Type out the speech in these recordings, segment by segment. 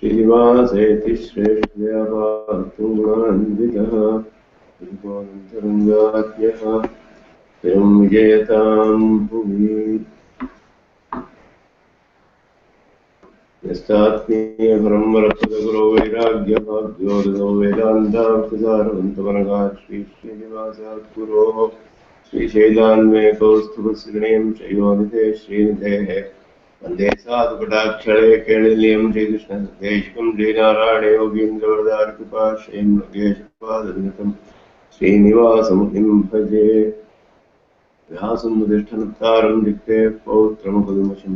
श्रीनिवासेति श्रेष्ठया पार्थुमान्वितः त्रिभुवनन्तरङ्गाज्ञः एवं विजयतां भुवि यस्तात्मीयपरं वरप्रदगुरो वैराग्यभाग्योदयो वेदान्तार्थसारवन्तमनघा श्रीनिवासात् गुरोः श्रीशैलान्वेकौस्तुभस्विनीं शयोनिधे श्रीनिधेः वन्दे साधुकटाक्षरे केळिनीं श्रीकृष्णदेशिकं श्रीनारायण योगीन्द्रवरदारिकृपाश्रयं योगेशपादनितं श्रीनिवासमुनिं भजे व्यासमुदिष्ठनत्तारं दिक्ते पौत्रमुपदुमशं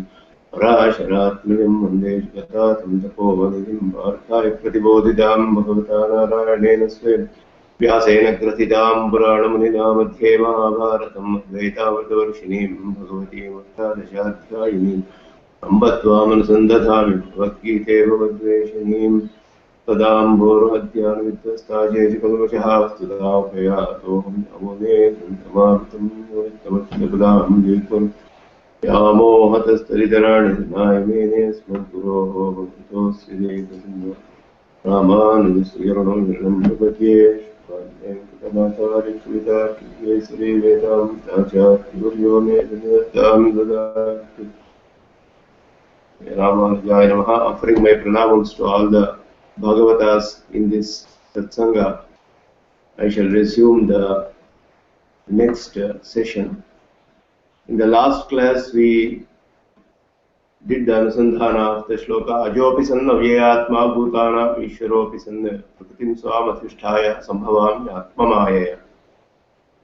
पराशरात्मजं वन्दे जगतातं तपोवनिधिं वार्ताय प्रतिबोधितां भगवता नारायणेन स्वयं व्यासेन ग्रथितां पुराणमुनिना मध्ये महाभारतम् अद्वैतामृतवर्षिणीं भगवतीम् अष्टादशाध्यायिनीम् अम्ब त्वामनुसन्दधामि भगवद्गीते भगवद्वेषिणीं तदाम्भोरुहद्यानुविद्वस्ताचेषुकल्मषः वस्तुताभयातोऽहं नमोने सन्तमारुतं योनित्तमच्युतपदां दीपं व्यामोहतस्तरितराणि नायमेने स्मद्गुरोः भगवतोऽस्य देवसिंह rAmAnuja प्रपद्ये श्री वेदान्ताचार्यवर्यो मे सन्निधत्तां ददातु rAmAnujaya Namaha. Offering my pranamams to all the Bhagavatas in this satsanga, I shall resume the next session. In the last class we did the anusandhana of the shloka ajopi sanna vyayatma bhutana ishwaropi sanna prakritim swamathisthaya sambhavami atmamaya.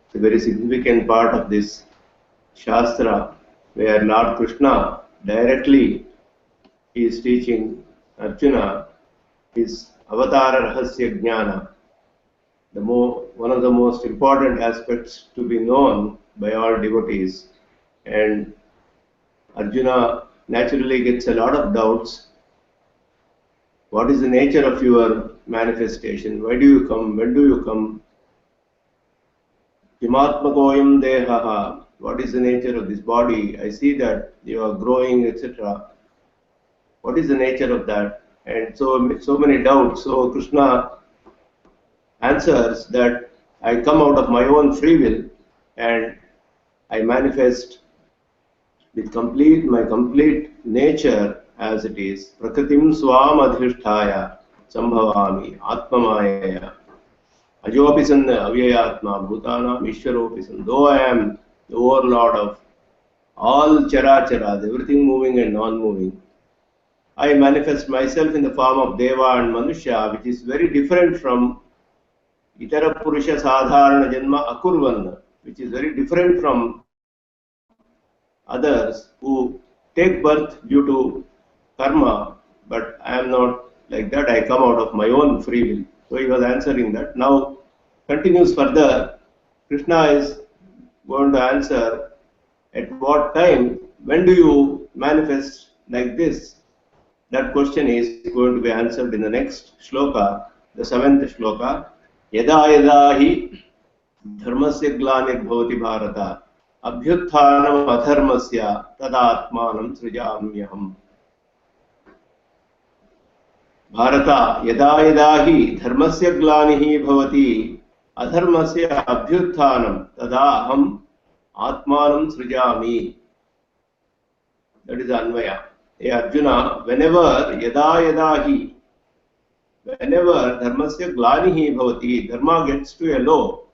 It's a very significant part of this shastra where Lord Krishna directly is teaching Arjuna his avatara rahasya jnana, one of the most important aspects to be known by all devotees. And Arjuna naturally gets a lot of doubts. What is the nature of your manifestation? Why do you come? When do you come? Kimatmakoyam dehaha. What is the nature of this body? I see that you are growing, etc. What is the nature of that? And so many doubts. So Krishna answers that I come out of my own free will and I manifest with my complete nature as it is. Prakritim swam adhisthaya sambhavami atmamaya. Ajopi sanna avyayatma bhutanam ishwaropi sanna. Though I am the overlord of all characharas, everything moving and non-moving, I manifest myself in the form of Deva and Manusha, which is very different from Itara Purusha Sadharana Janma Akurvan, which is very different from others who take birth due to karma, but I am not like that. I come out of my own free will. So he was answering that. Now continues further. Krishna is going to answer at what time, when do you manifest like this? That question is going to be answered in the next shloka, the 7th shloka. Yada yada hi dharmasya glanir bhavati bharata abhyutthanam adharmasya tadatmanam srijamyaham. Bharata yada yada hi dharmasya glanihi bhavati adharmasya abhyutthanam tadaham atmanam srijami. That is Anvaya. Hey Arjuna, whenever dharmasya glanihi bhavati, dharma gets to a low,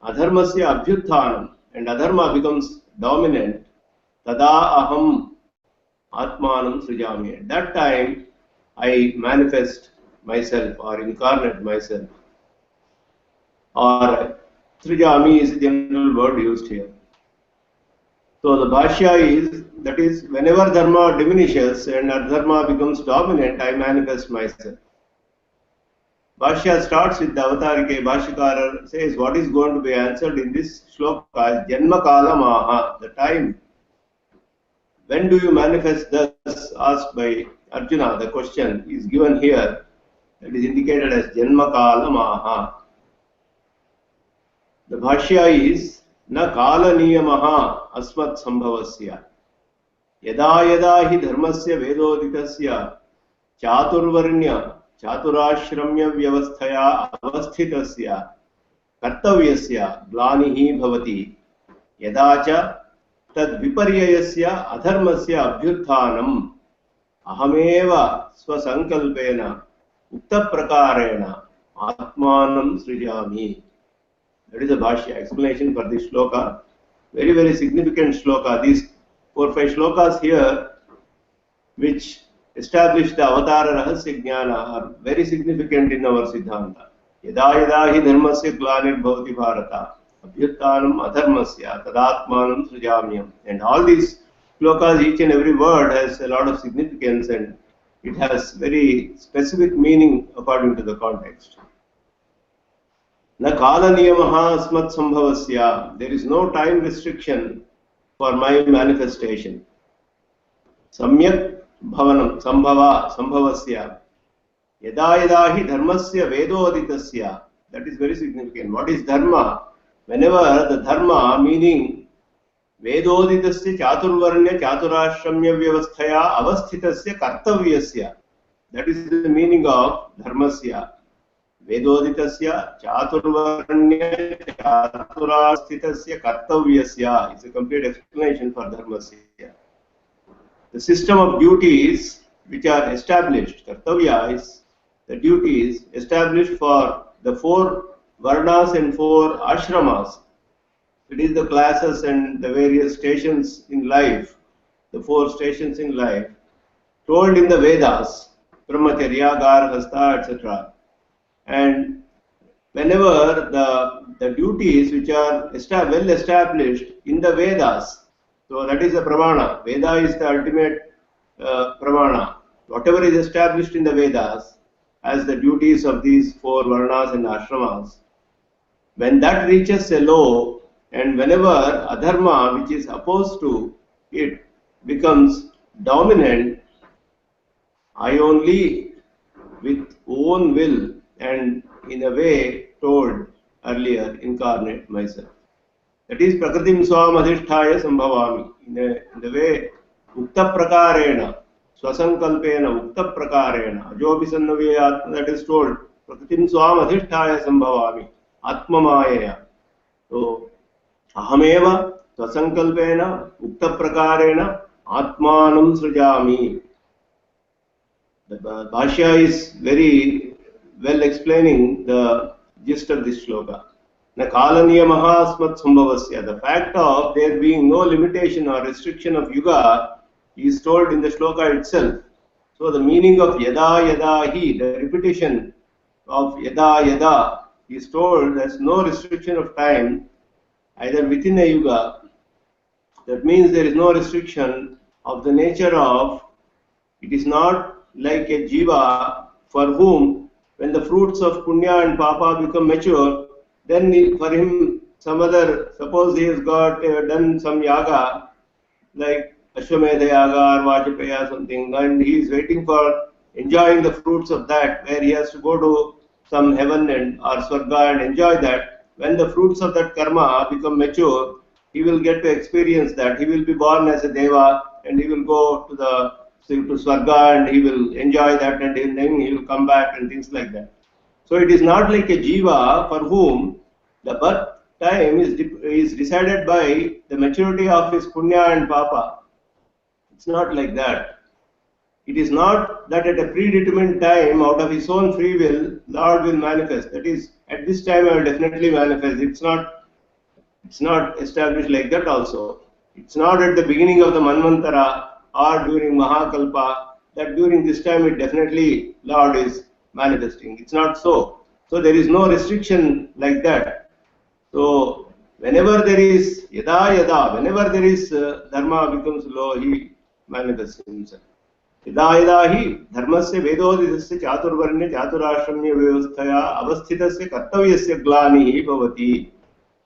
adharmasya abhyutthanam, and adharma becomes dominant, tada aham atmanam srijami. At that time, I manifest myself or incarnate myself. Or srijami is the general word used here. So the Bhashya is, that is, whenever dharma diminishes and adharma becomes dominant, I manifest myself. Bhashya starts with the avatarike. Bhashyakara says what is going to be answered in this shloka, Janma Kala Maha, the time. When do you manifest thus? Asked by Arjuna. The question is given here. That is indicated as Janma Kala Maha. The Bhashya is na kala niyamaha asmat sambhavasya yada yada hi dharmasya vedoditasya चातुर्वर्ण्य चातुराश्रम्य व्यवस्थया अवस्थितस्य कर्तव्यस्य ग्लानिः भवति यदा च तद्विपर्ययस्य अधर्मस्य अभ्युत्थानम् अहमेव स्वसंकल्पेन उक्तप्रकारेण आत्मानं सृजामि. That is a Bhashya explanation for this shloka. Very, very significant shloka. These 4-5 shlokas here, which establish the Avatara Rahasya Jnana, are very significant in our Siddhanta. Yada yada hi dharmasya glanir bhavati bharata abhyuttanam adharmasya tadatmanam srijamyam. And all these shlokas, each and every word has a lot of significance and it has very specific meaning according to the context. Na kala niyamaha asmat sambhavasya. There is no time restriction for my manifestation. Samyak bhavanam sambhavasya. Yada yada hi dharmasya vedoditasya. That is very significant. What is dharma? Whenever the dharma, meaning vedoditasya chaturvarnya chaturashramya vyavasthaya avasthitasya kartavyasya. That is the meaning of dharmasya. Vedoditasya chaturvarnya chaturashtitasya kartavyasya. It's a complete explanation for dharmasya. The system of duties which are established, kartavya is the duties established for the 4 varnas and 4 ashramas. It is the classes and the various stations in life, the 4 stations in life, told in the Vedas, Brahmacharya, Garhastha, etc. And whenever the duties which are well established in the Vedas, so that is the pramana. Veda is the ultimate pramana. Whatever is established in the Vedas as the duties of these 4 varnas and ashramas, when that reaches a low, and whenever adharma, which is opposed to it, becomes dominant, I only with own will and in a way told earlier incarnate myself. That is prakritim swam adhisthaya sambhavami. In the way ukta prakarena, swasankalpena ukta prakarena, ajobi sannavya, that is told prakritim swam adhisthaya sambhavami, atma mayaya. So ahameva swasankalpena ukta prakarena atmanam srijami. The Bhashya is very well explaining the gist of this shloka. Na kala niyamaha asmat sambhavasya. The fact of there being no limitation or restriction of yuga is told in the shloka itself. So the meaning of yada yada hi, the repetition of yada yada, is told as no restriction of time either within a yuga. That means there is no restriction of the nature of, it is not like a jiva for whom when the fruits of punya and papa become mature, then for him some other, suppose he has got done some yaga like Ashwamedha yaga or Vajpaya something, and he is waiting for enjoying the fruits of that, where he has to go to some heaven and or swarga and enjoy that. When the fruits of that karma become mature, he will get to experience that. He will be born as a deva and he will go to swarga and he will enjoy that, and then he will come back and things like that. So it is not like a jiva for whom the birth time is decided by the maturity of his punya and papa. It's not like that. It is not that at a predetermined time, out of his own free will, Lord will manifest. That is, at this time I will definitely manifest. It's not established like that also. It's not at the beginning of the Manvantara or during Mahakalpa that during this time it definitely Lord is manifesting. It's not so. So there is no restriction like that. So whenever there is yada yada, whenever there is dharma becomes low, he manifests himself. Yada yada hi dharmasya vedodisasya chaturvarnya chaturashramya vyavasthaya avasthitasya kartavyasya glanihi bhavati.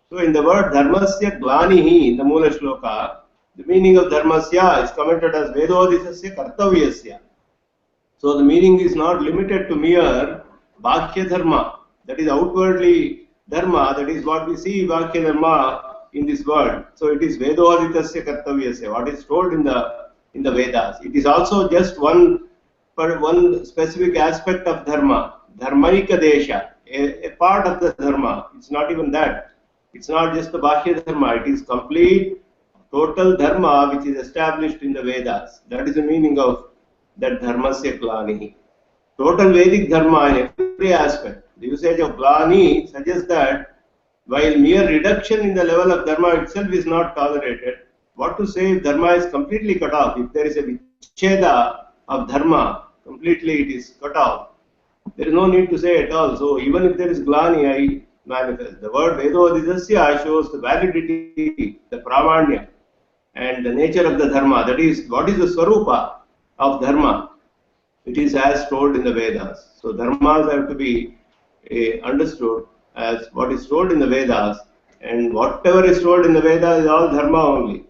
So in the word dharmasya glanihi in the Mula Shloka, the meaning of dharmasya is commented as vedodisasya kartavyasya. So the meaning is not limited to mere bhakya dharma, that is outwardly dharma, that is what we see bhakya dharma in this world. So it is vedoditasya kartavyasya, what is told in the Vedas. It is also just one one specific aspect of dharma, dharmaika desha, a part of the dharma. It's not even that. It's not just the Bhashya dharma. It is complete, total dharma which is established in the Vedas. That is the meaning of that dharmasya glani. Total Vedic dharma in every aspect. The usage of glani suggests that while mere reduction in the level of dharma itself is not tolerated, what to say if dharma is completely cut off? If there is a vicheda of dharma, completely it is cut off. There is no need to say at all. So even if there is glani, I manifest. The word Vedodidasya shows the validity, the pramanya, and the nature of the dharma. That is, what is the swarupa of dharma? It is as told in the Vedas. So dharmas have to be understood as what is told in the Vedas, and whatever is told in the Vedas is all dharma only.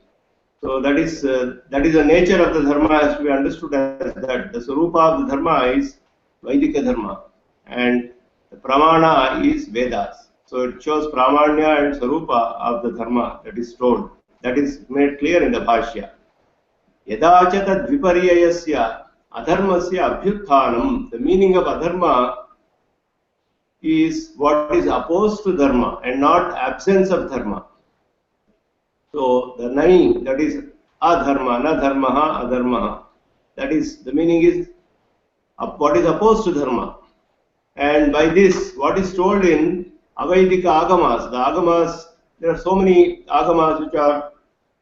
So that is the nature of the dharma has to be understood as that. The swarupa of the dharma is Vaidika dharma, and the pramana is Vedas. So it shows pramanya and swarupa of the dharma that is told. That is made clear in the Bhashya. Yadacha tad viparyayasya adharmasya abhyuthanam. The meaning of adharma is what is opposed to dharma and not absence of dharma. So the nai, that is adharma, na dharmaha, adharmaha. That is, the meaning is what is opposed to dharma. And by this, what is told in Avaidika agamas, the agamas, there are so many agamas which are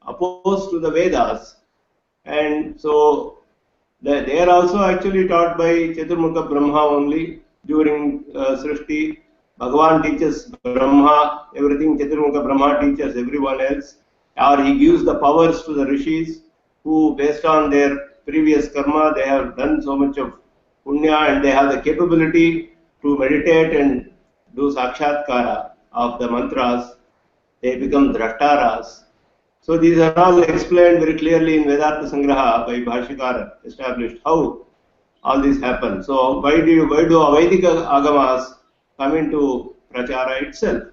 opposed to the Vedas. And so they are also actually taught by Chaturmukha Brahma only during Srishti. Bhagavan teaches Brahma, everything Chaturmukha Brahma teaches everyone else. Or he gives the powers to the rishis who, based on their previous karma, they have done so much of punya and they have the capability to meditate and do sakshatkara of the mantras. They become drashtaras. So these are all explained very clearly in Vedanta Sangraha by Bhashyakara, established how all this happens. So why do Avaidika agamas come into prachara itself?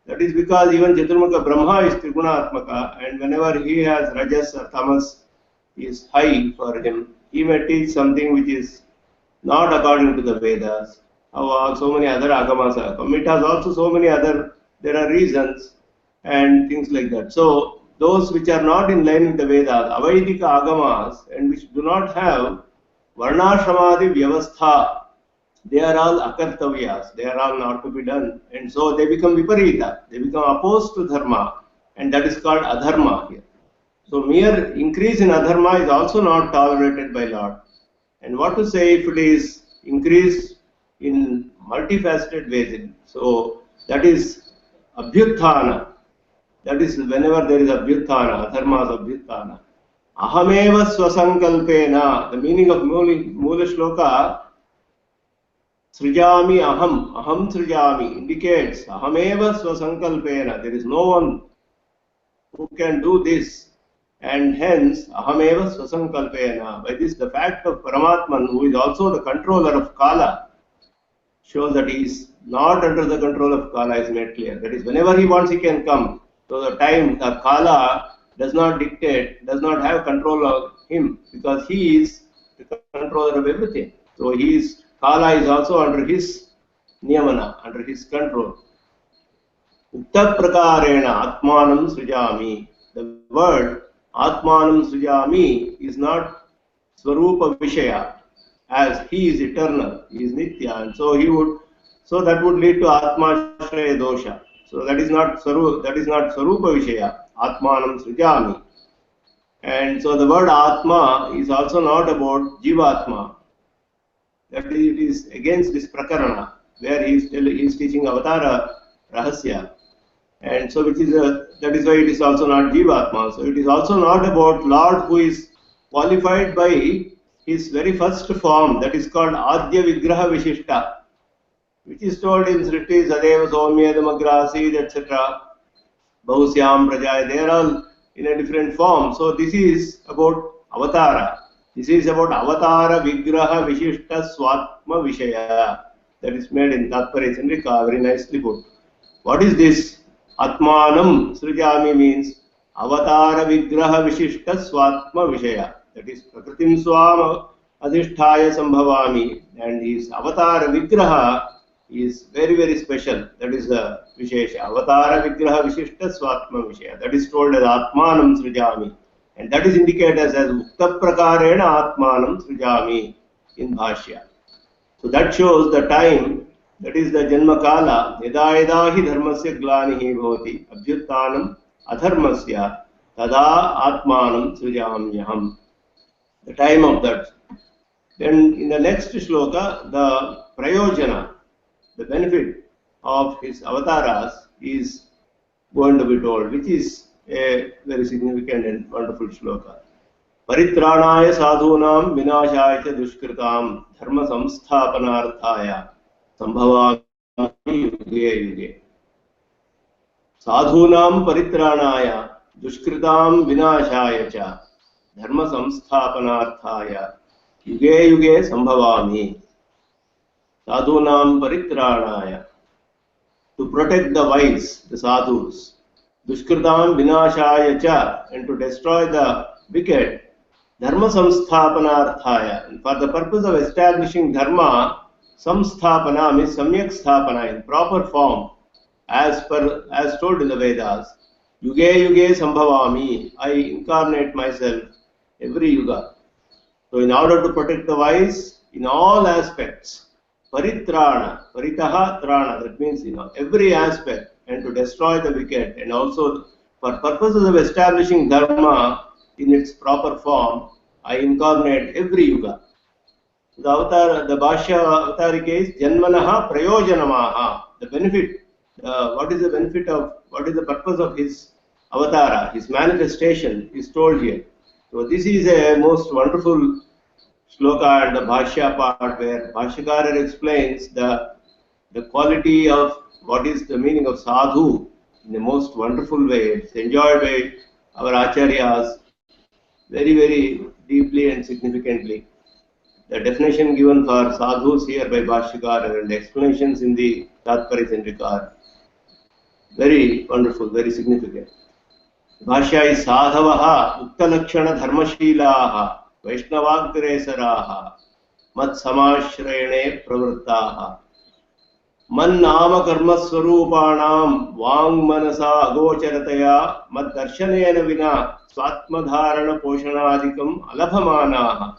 That is because even Chaturmukha Brahma is Trigunaatmaka, and whenever he has Rajas or Tamas is high for him, he may teach something which is not according to the Vedas. How so many other agamas are come. It has also so many other, there are reasons and things like that. So those which are not in line with the Vedas, Avaidika agamas, and which do not have Varnashramadi Vyavastha, they are all akartavyas, they are all not to be done, and so they become viparita, they become opposed to dharma, and that is called adharma here. So mere increase in adharma is also not tolerated by Lord. And what to say if it is increased in multifaceted ways? So that is abhyuthana. That is whenever there is abhyuthana, adharma is abhyuthana. Ahameva swasankalpena. The meaning of Mula Shloka, Srijami aham srijami, indicates ahameva swasankalpena. There is no one who can do this, and hence ahameva swasankalpena. By this, the fact of Paramatman, who is also the controller of Kala, shows that he is not under the control of Kala, is made clear. That is, whenever he wants, he can come. So the time, the Kala does not dictate, does not have control of him, because he is the controller of everything. So Kala is also under his niyamana, under his control. Ukta prakarena atmanam srijami. The word atmanam srijami is not swarupa vishaya, as he is eternal, he is nitya, and so that would lead to atma shraya dosha. So that is not swarupa vishaya, atmanam srijami. And so the word atma is also not about jivatma. That it is against this prakarana, where he is teaching avatara rahasya, and so that is why it is also not jivatma. So it is also not about Lord who is qualified by his very first form, that is called adya vigraha vishishta, which is told in Srishti, Sadeva Somyedam Agrasid, etc. Bahusyam Prajaya, they are all in a different form. So this is about avatara. This is about avatara vigraha vishishta swatma vishaya. That is made in Tatparya Chandrika, very nicely put. What is this? Atmanam srijami means avatara vigraha vishishta swatma vishaya. That is Prakritim Swam adhisthaya sambhavami, and his avatar vigraha is very, very special. That is the vishesha. Avatara vigraha vishishta swatma vishaya. That is told as atmanam srijami, and that is indicated as ukta prakarena atmanam srijami in Bhashya. So that shows the time, that is the Janma Kala, yada yada hi dharmasya glanihi bhavati abhyuttanam adharmasya tada atmanam srijamyaham. The time of that. Then in the next shloka, the prayojana, the benefit of his avatars is going to be told, which is a very significant and wonderful shloka. Paritranaya sadhunam vinashaya cha dushkritam dharma samsthapanarthaya sambhavami yuge yuge. Sadhunam paritranaya dushkritam vinashaya cha dharma samsthapanarthaya yuge yuge sambhavami. Sadhunam paritranaya, to protect the wise, the sadhus. Dushkritam vinashaya cha, and to destroy the wicked. Dharma samsthapanarthaya, and for the purpose of establishing dharma, samsthapana means samyak sthapana, in proper form, as told in the Vedas. Yuge yuge sambhavami, I incarnate myself every yuga. So in order to protect the wise in all aspects, paritrana, paritaha trana, that means every aspect, and to destroy the wicked, and also for purposes of establishing dharma in its proper form, I incarnate every yuga. The avatar, the Bhashya avatarika is janmanaha prayojanamaha. The benefit, what is the benefit of, what is the purpose of his avatara, his manifestation is told here. So this is a most wonderful shloka and the Bhashya part, where Bhashyakara explains the quality of what is the meaning of sadhu in the most wonderful way. It's enjoyed by our acharyas very, very deeply and significantly. The definition given for sadhus here by Bhashyakara and the explanations in the Tatparya Chandrika are very wonderful, very significant. Bhashya is sadhavaha uktalakshana dharmashilaha vaishnavagresaraha mat samashrayane pravrittaha man nama karma swarupanam vang manasa agocharataya mad darshanena vina swatmadharana poshanadikam alabhamanaha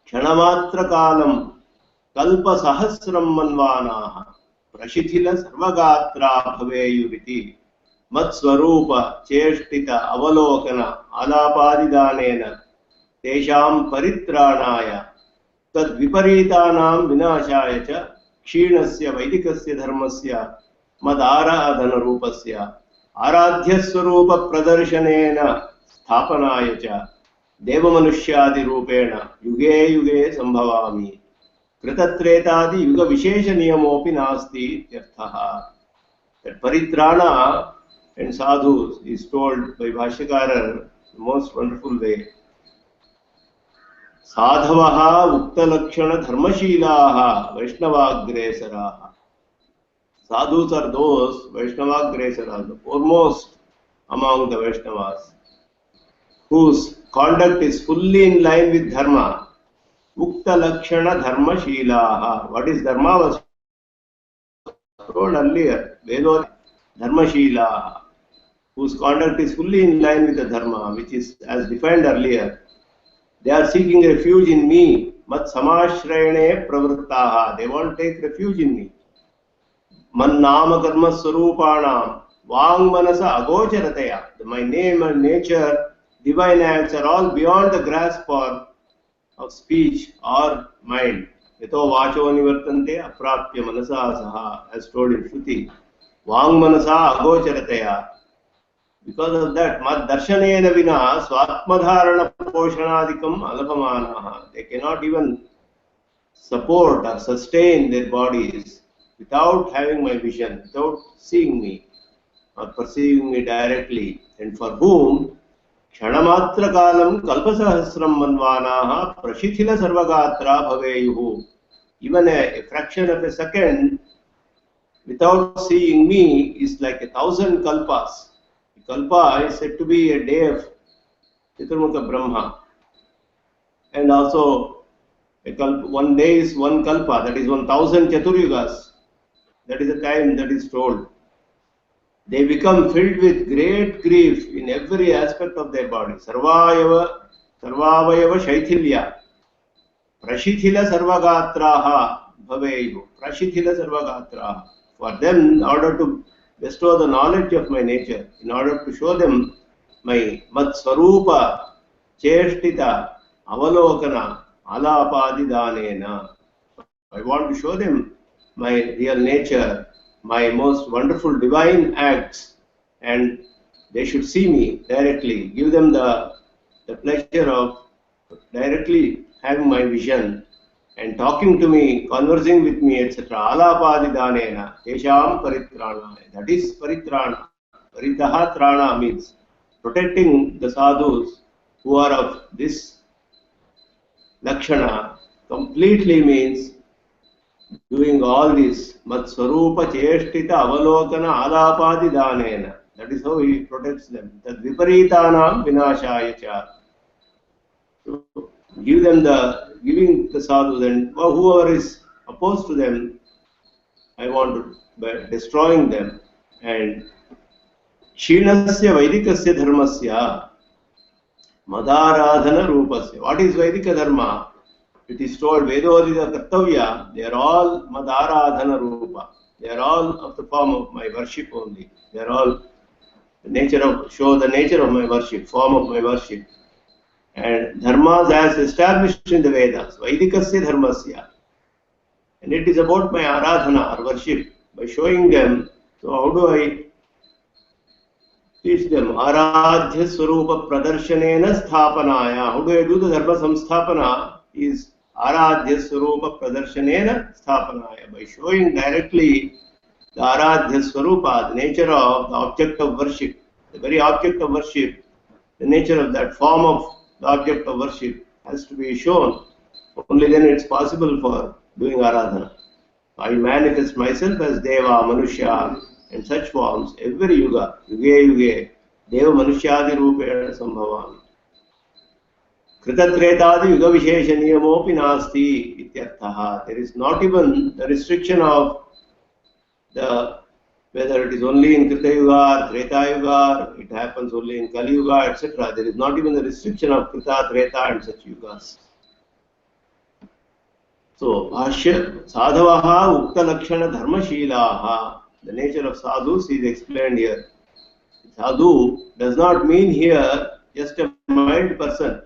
kshanamatra kalam kalpa sahasram manvanaha prashithila sarvagatra bhaveyuriti mat swarupa cheshtita avalokana alapadidhanena tesham paritranaya tad viparitanam vinashaya cha kshinasya vaidikasya dharmasya mad aradhana rupasya aradhya swarupa pradarshanena sthapanaya cha devamanushyadi rupena yuge yuge sambhavami kritatretadi yuga vishesha niyamopi nasti ityarthaha. That paritrana and sadhus is told by Bhashyakara in the most wonderful way. Sadhavaha uktalakshana dharmashilaha vaishnavagresaraha. Sadhus are those vaishnavagresaraha, the foremost among the Vaishnavas, whose conduct is fully in line with dharma. Uktalakshana dharmashilaha. What is dharma was told earlier. Vedod dharmashilaha, whose conduct is fully in line with the dharma, which is as defined earlier. They are seeking refuge in me. Mat samashrayane pravrittaha. They want to take refuge in me. Man nama karma swarupanam vang manasa agocharataya. My name and nature, divine acts are all beyond the grasp of speech or mind. Yato vacho nivartante aprapya manasa saha, as told in Shruti. Vang manasa agocharataya. Because of that, mad darshanena vina swatmadharana poshanadikam alabhamanaha. They cannot even support or sustain their bodies without having my vision, without seeing me or perceiving me directly. And for whom kshanamatra kalam kalpasahasram manvanaha prashithila sarvagatra bhaveyuhu. Even a fraction of a second without seeing me is like 1,000 kalpas. Kalpa is said to be a day of Chaturmukha Brahma. And also One day is one kalpa, that is 1000 chaturyugas. That is the time that is told. They become filled with great grief in every aspect of their body. Sarvavayava shaithilya. Prashithila sarvagatraha bhaveyu. Prashithila sarvagatraha. For them, in order to bestow the knowledge of my nature, in order to show them my matsvarupa, cheshtita, avalokana, alapadidhanena. I want to show them my real nature, my most wonderful divine acts, and they should see me directly, give them the pleasure of directly having my vision and talking to me, conversing with me, etc. Alapadidhanena, tesham paritranaya. That is paritrana. Paritaha trana means protecting the sadhus who are of this lakshana completely means doing all this. Matsvarupa cheshtita avalokana alapadidhanena. That is how he protects them. Tad viparitanam vinashaya cha. So giving the sadhus and whoever is opposed to them, I want to by destroying them. And Shinasya Vaidikasya Dharmasya Madaradhana Rupasya. What is Vaidika Dharma? It is told Vedodita Kartavya, they are all Madaradhana Rupa. They are all of the form of my worship only. They are all show the nature of my worship, form of my worship. And dharmas as established in the Vedas, Vaidikasya Dharmasya. And it is about my aradhana or worship. By showing them, so how do I teach them? Aradhya Swarupa Pradarsanena Sthapanaya. How do I do the Dharma Samsthapana? Is Aradhya Swarupa Pradarsanena Sthapanaya. By showing directly the Aradhya Swarupa, the nature of the object of worship, the very object of worship, the nature of that form of the object of worship has to be shown. Only then it's possible for doing Aradhana. I manifest myself as Deva, Manusya, and such forms every yuga, yuge, Deva Manusyadi Rupena Sambhavami. Kritatretadi yuga vishesha niyamopi nasti ityarthaha. There is not even the restriction of whether it is only in Krita Yuga, Treta Yuga, it happens only in Kali Yuga, etc. There is not even the restriction of Krita, Treta and such yugas. So, Bhashya, Sadhavaha Ukta Lakshana Dharmashilaha. The nature of sadhus is explained here. Sadhu does not mean here just a mild person.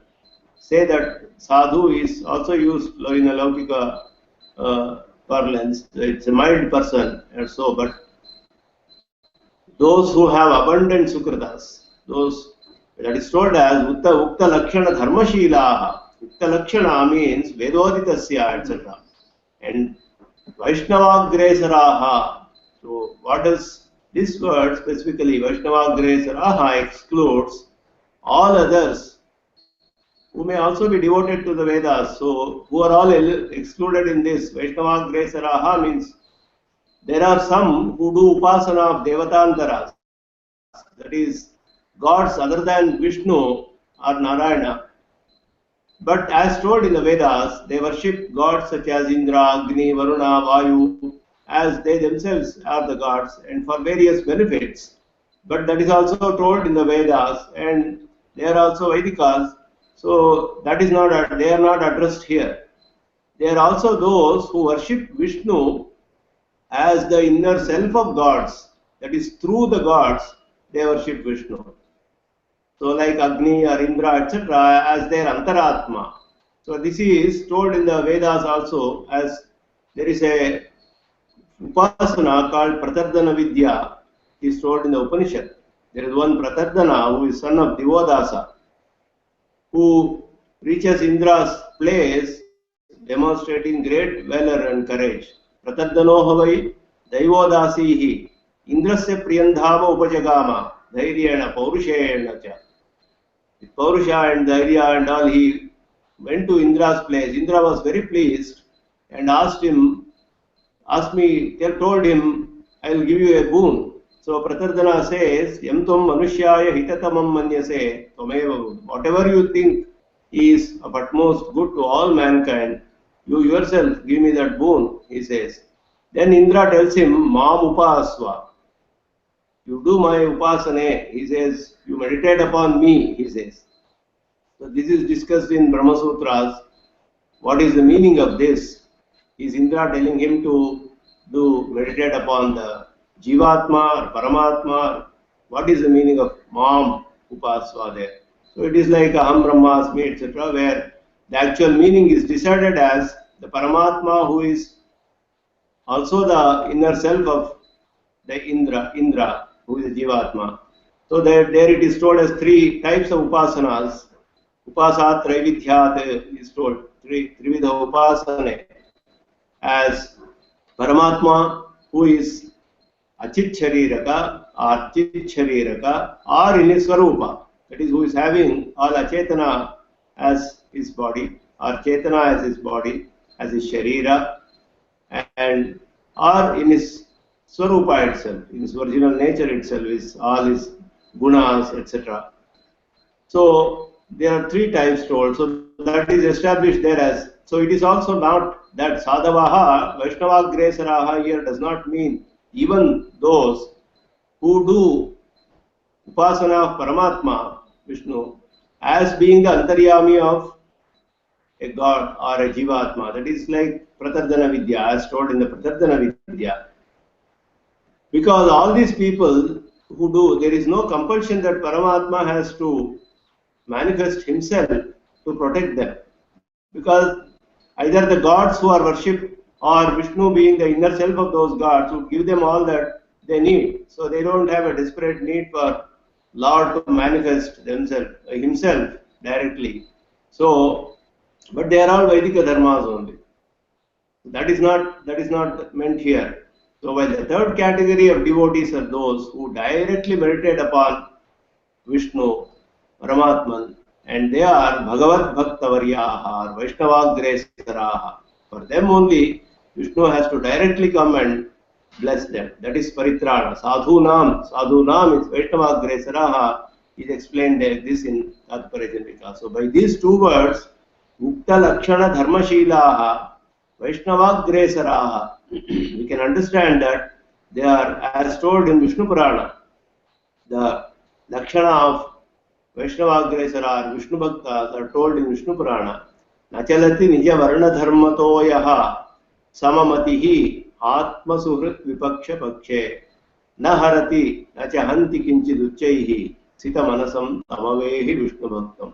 Say that sadhu is also used in a Laukika parlance. It's a mild person and so, but those who have abundant sukritas, those that is told as Ukta Lakshana Dharmashilaha. Ukta Lakshana means Vedoditasya, etc. And Vaishnavagresaraha. So what does this word specifically, Vaishnavagresaraha, excludes all others who may also be devoted to the Vedas. So who are all excluded in this. Vaishnavagresaraha means there are some who do upasana of Devatantaras, that is, gods other than Vishnu or Narayana. But as told in the Vedas, they worship gods such as Indra, Agni, Varuna, Vayu, as they themselves are the gods and for various benefits. But that is also told in the Vedas and they are also Vedikas. So that is not, they are not addressed here. They are also those who worship Vishnu as the inner self of gods. That is, through the gods, they worship Vishnu. So like Agni or Indra, etc., as their Antaratma. So this is told in the Vedas also, as there is a upasana called Pratardhana Vidya. It is told in the Upanishad. There is one Pratardhana who is son of Divodasa, who reaches Indra's place, demonstrating great valor and courage. Pratardhano havai Daivodasihi Indrasya Priyandhava Upajagama Dhairyana Paurushayana cha. With Paurusha and Dhairya and all, he went to Indra's place. Indra was very pleased and told him, I will give you a boon. So Pratardhana says, Yam tvam manushyaya hitatamam manyase, whatever you think is of utmost good to all mankind, You yourself give me that boon, he says. Then Indra tells him, Mam upasva. You do my upasane, he says. You meditate upon me, he says. So this is discussed in Brahma Sutras. What is the meaning of this? Is Indra telling him to meditate upon the Jivatma or Paramatma? What is the meaning of Mam upasva there? So it is like Aham Brahmasmi, etc., where the actual meaning is decided as the Paramatma, who is also the inner self of the Indra, who is the Jivatma. So there it is told as three types of upasanas. Upasat Traividhyat is told, Trividha Upasane, as Paramatma, who is Achit Shariraka or Chit Shariraka, or in his Swarupa, that is, who is having all Achetana as his body, or Chetana as his body, as his Sharira, and or in his Swarupa itself, in his original nature itself, is all his gunas, etc. So there are three types told. So that is established there as. So it is also not that Sadhavaha, Vaishnavagresaraha here does not mean even those who do Upasana of Paramatma, Vishnu, as being the Antaryami of a god or a Jivatma. That is like Pratardhana Vidya, as told in the Pratardhana Vidya. Because all these people who do, there is no compulsion that Paramatma has to manifest himself to protect them. Because either the gods who are worshipped or Vishnu being the inner self of those gods would give them all that they need. So they don't have a desperate need for Lord to manifest himself directly. So, but they are all Vaidika dharmas only. That is not meant here. So while the third category of devotees are those who directly meditate upon Vishnu, Paramatman, and they are Bhagavad Bhaktavaryaha or Vaishnavagresaraha. For them only, Vishnu has to directly come and bless them. That is Paritrana. Sadhunam is Vaishnavagresaraha is explained like this in Tatparya Chandrika. So by these two words, Mukta Lakshana Dharmashilaha, Vaishnavagresaraha, we can understand that they are, as told in Vishnu Purana, the Lakshana of Vaishnavagresara or Vishnu Bhaktas are told in Vishnu Purana. Nachalati Nija Varna Dharmato Yaha Samamatihi Atma Suhrit Vipaksha Pakshe Naharati Nachahanti Kinchid Uchaihi Sita Manasam Tamavehi Vishnu Bhaktam.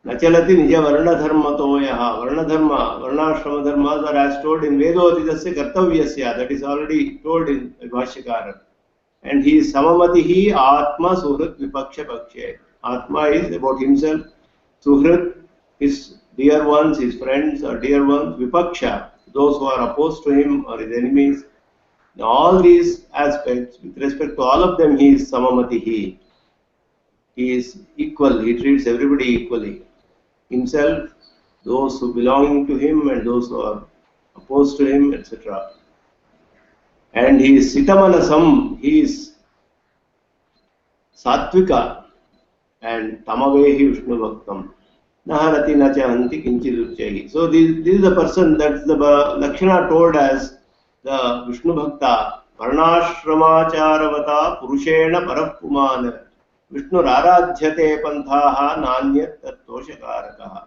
Nachalati Nija Varna Dharmato Yaha. Varna Dharma, Varnashrama Dharmas are as told in Vedodidasya Kartavyasya, that is already told in Bhashya. And he is Samamatihi Atma Suhrit Vipaksha Pakshe. Atma is about himself. Suhrit, his dear ones, his friends or dear ones. Vipaksha, those who are opposed to him or his enemies. In all these aspects, with respect to all of them, he is Samamatihi. He is equal. He treats everybody equally. Himself, those who belong to him and those who are opposed to him, etc. And he is Sitamanasam, he is Sattvika and Tamavehi Vishnu Bhaktam. Naharati Nachahanti Kinchiduchahi. So this is the person, that's the Lakshana told as the Vishnu Bhakta. Varnashramacharvata Purushena Parapuman Vishnu Aradhyate Panthaha Nanyat Tatoshakarakaha.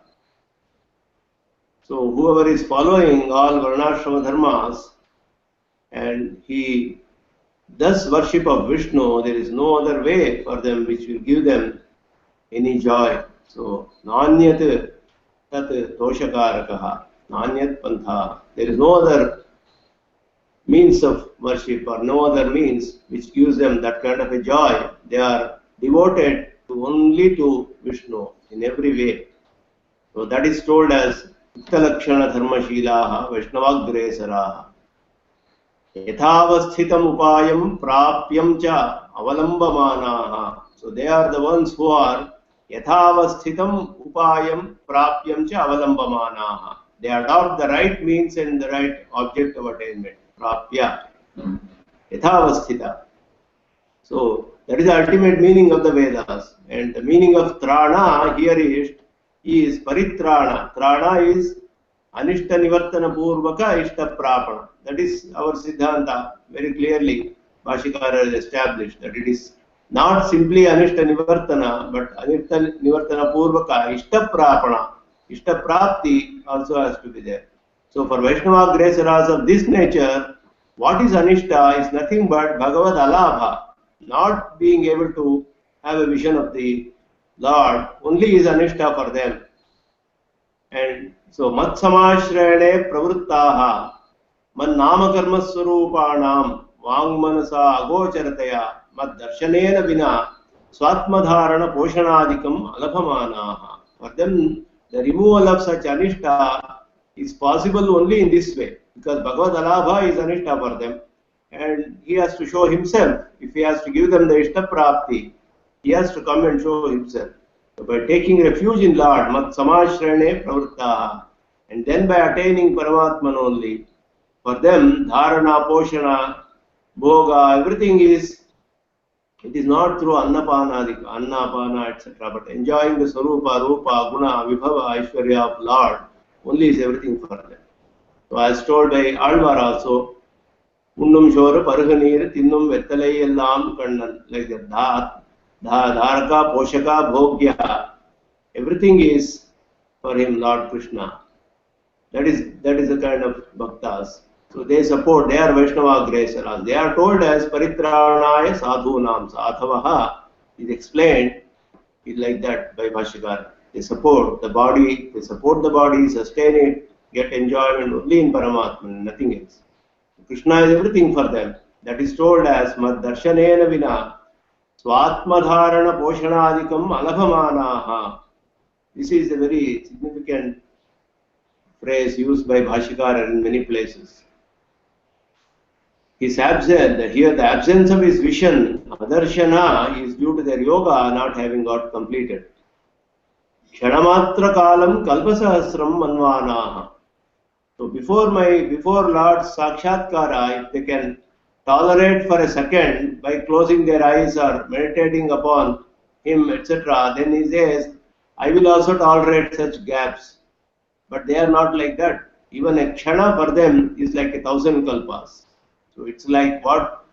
So whoever is following all Varnashrama dharmas and he does worship of Vishnu, there is no other way for them which will give them any joy. So, Nanyat Tat Toshakarakaha, Nanyat Pantha. There is no other means of worship or no other means which gives them that kind of a joy. They are devoted only to Vishnu in every way. So that is told as Uttalakshana Dharmashilaha Vaishnavagresaraha. Yathavasthitam upayam prapyam cha avalambamanaha. So they are the ones who are Yathavasthitam upayam prapyam cha avalambamanaha. They adopt the right means and the right object of attainment. Prapya. Yathavasthita. So that is the ultimate meaning of the Vedas. And the meaning of Trana here is is paritrana. Trana is anishta nivartana purvaka ishta prapana. That is our siddhanta. Very clearly Bhashyakara has established that it is not simply anishta nivartana, but anishta nivartana purvaka ishta prapana. Ishta prapti also has to be there. So for Vaishnava Agresaras of this nature, what is anishta is nothing but Bhagavad alabha. Not being able to have a vision of the Lord only is anishta for them. And so mat samashrayane pravruttaha mad nama karma swarupanam vangmanasa agocharataya mad darshanena vina swatmadharana poshanadikam alabhamanaha. For them, the removal of such anishta is possible only in this way, because Bhagavad alabha is anishta for them, and he has to show himself. If he has to give them the ishta prapti, he has to come and show himself. So by taking refuge in Lord, mat samashrayane pravruttaha, and then by attaining Paramatman only, for them, dharana, poshana, bhoga, everything is, it is not through annapana, annapana, etc., but enjoying the sarupa, rupa, guna, vibhava, aishwarya of Lord, only is everything for them. So as told by Alvar also, Unnum shora parhanir, tinnum vettalai ellam kannan, like that, dharaka, poshaka, bhogya, everything is for him, Lord Krishna. That is the kind of bhaktas. So they support, they are Vaishnava Agresaras. They are told as Paritranaya Sadhunam. Sadhavaha is explained like that by Bhashyakara. They support the body, sustain it, get enjoyment only in Paramatman, nothing else. Krishna is everything for them. That is told as Mad Darshanena Vina Swatmadharana Poshanadikam Alabhamanaha. This is a very significant phrase used by Bhashyakara in many places. His absence, here the absence of his vision, adarshana, is due to their yoga not having got completed. Kshanamatra kalam kalpasahasram manvanaha. So before Lord Sakshatkara, if they can tolerate for a second by closing their eyes or meditating upon him, etc., then he says, I will also tolerate such gaps. But they are not like that. Even a kshana for them is like 1,000 kalpas. So it's like what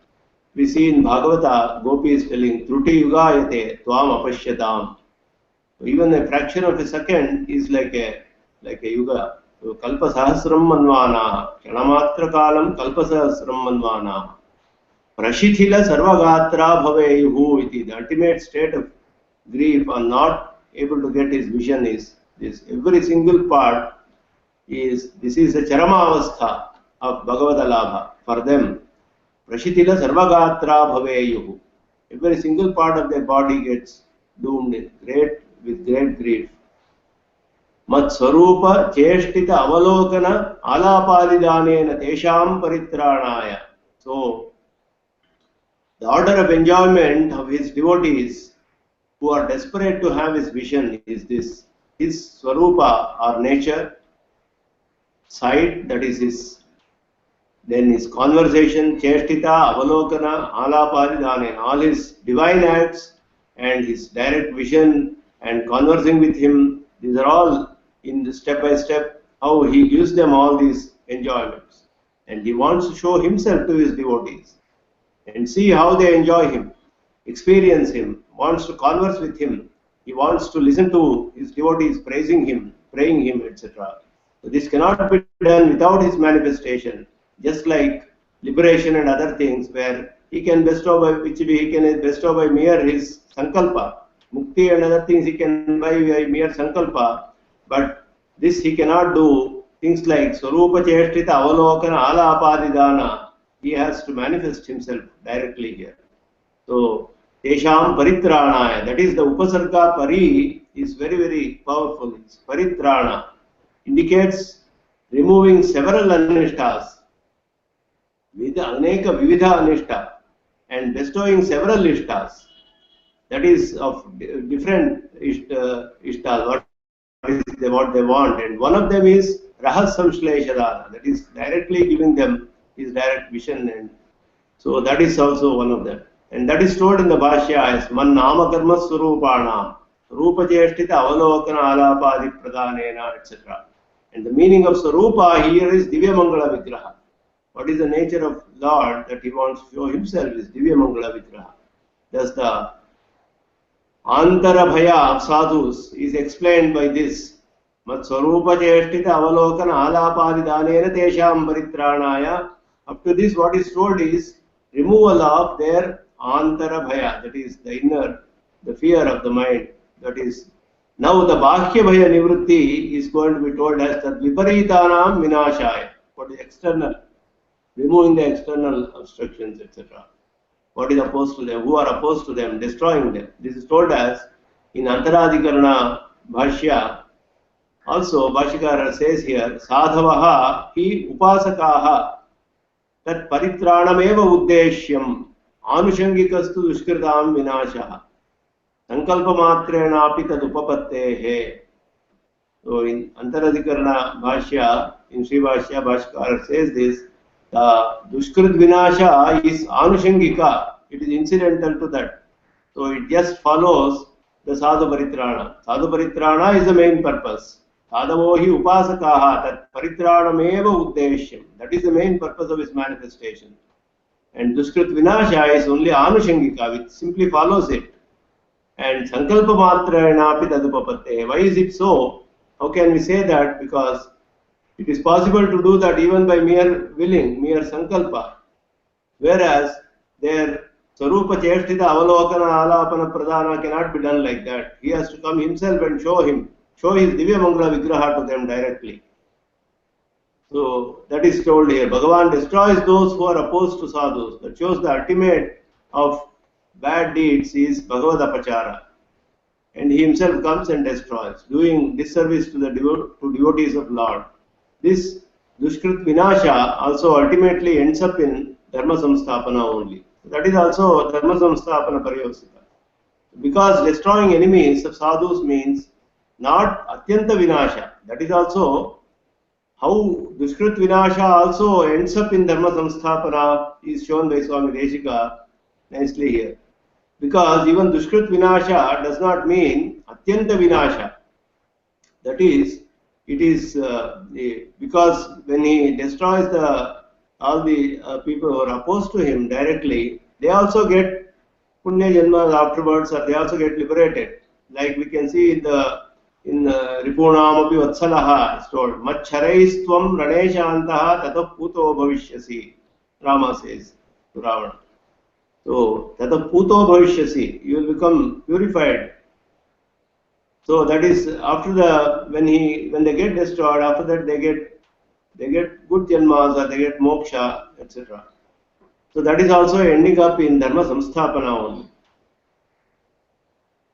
we see in Bhagavata, Gopi is telling, Truti yugayate tvam apashyatam. So even a fraction of a second is like a yuga. So kalpa sahasram manvanaha, kshanamatra kalam kalpa sahasram manvanaha. Prashithila sarvagatra bhaveyuhu iti. The ultimate state of grief or not able to get his vision is this. Every single part is, this is the charamavastha of Bhagavad Alabha for them. Prashithila sarvagatra bhaveyuhu. Every single part of their body gets doomed with great grief. Mat swarupa cheshtita avalokana alapalidanena tesham paritranaya. So the order of enjoyment of his devotees who are desperate to have his vision is this. His swarupa or nature, sight, that is his, then his conversation, cheshtita, avalokana, alaparidane, all his divine acts and his direct vision and conversing with him, these are all in the step by step how he gives them all these enjoyments. And he wants to show himself to his devotees and see how they enjoy him, experience him, wants to converse with him. He wants to listen to his devotees praising him, praying him, etc. So this cannot be done without his manifestation. Just like liberation and other things, where he can bestow by mere his sankalpa. Mukti and other things he can buy by mere sankalpa, but this he cannot do. Things like Swarupa Cheshtita Avalokana Ala Apadidana, he has to manifest himself directly here. So Tesham Paritranaya, that is the Upasarga Pari is very, very powerful. It's Paritrana, indicates removing several anishtas, Aneka Vividha Anishta, and bestowing several ishtas. That is of different ishtas, what they want. And one of them is Rahasam Shleshadana, that is directly giving them his direct vision. And so that is also one of them. And that is told in the Bhashya as Man Nama Karma Swarupanam. Rupa Jeshtita Avalokana Alapadi Pradhanena, etc. And the meaning of Sarupa here is Divya Mangala Vigraha. What is the nature of Lord that he wants to show himself is Divya Mangala Vigraha. Thus the Antara Bhaya of sadhus is explained by this. Mat Swarupa Jeshtita Avalokana Alapadi Dhanena Tesham Paritranaya. Up to this, what is told is removal of their Antara Bhaya, that is the inner, the fear of the mind. That is, now the Bhashya Bhaya Nivritti is going to be told as the Viparitanam Vinashaya. What is external, removing the external obstructions, etc. What is opposed to them, who are opposed to them, destroying them. This is told as in Antaradhikarana Bhashya. Also, Bhashyakara says here, Sadhavaha hi upasakaha tat paritranameva uddeshyam anushangikastu dushkritam vinashaha sankalpa matrenapi tad upapattehe. So in Antaradhikarana Bhashya, in Sri Bhashya, Bhashyakara says this, the dushkrit vinasha is anushangika, it is incidental to that. So it just follows the sadhu paritrana. Sadhu paritrana is the main purpose. Sadhavohi upasakaha tat paritranameva uddeshyam. That is the main purpose of his manifestation. And dushkrit vinasha is only anushangika, which simply follows it. And sankalpa matrenapi tadupapatte. Why is it so? How can we say that? Because it is possible to do that even by mere willing, mere sankalpa. Whereas their Sarupa Cheshtita Avalokana Alapana Pradhana cannot be done like that. He has to come himself and show his Divya Mangala Vigraha to them directly. So that is told here. Bhagavan destroys those who are opposed to sadhus. That shows the ultimate of bad deeds is Bhagavad Apachara. And he himself comes and destroys, doing disservice to the devotees of Lord. This Dushkrit Vinasha also ultimately ends up in Dharma Samstapana only. That is also Dharma Samstapana Pariyosita. Because destroying enemies of sadhus means not Atyanta Vinasha. That is also how Dushkrit Vinasha also ends up in Dharma Samstapana is shown by Swami Deshika nicely here. Because even Dushkrit Vinasha does not mean Atyanta Vinasha. That is, it is because when he destroys all the people who are opposed to him directly, they also get punya janmas afterwards, or they also get liberated. Like we can see in Ripunam api vatsalaha is told, Macharaistvam Raneshantaha tatah puto bhavishyasi. Rama says to Ravana. So tatah puto bhavishyasi, you will become purified. So that is after when they get destroyed, after that they get good janmas or they get moksha, etc. So that is also ending up in Dharma Samstapana only.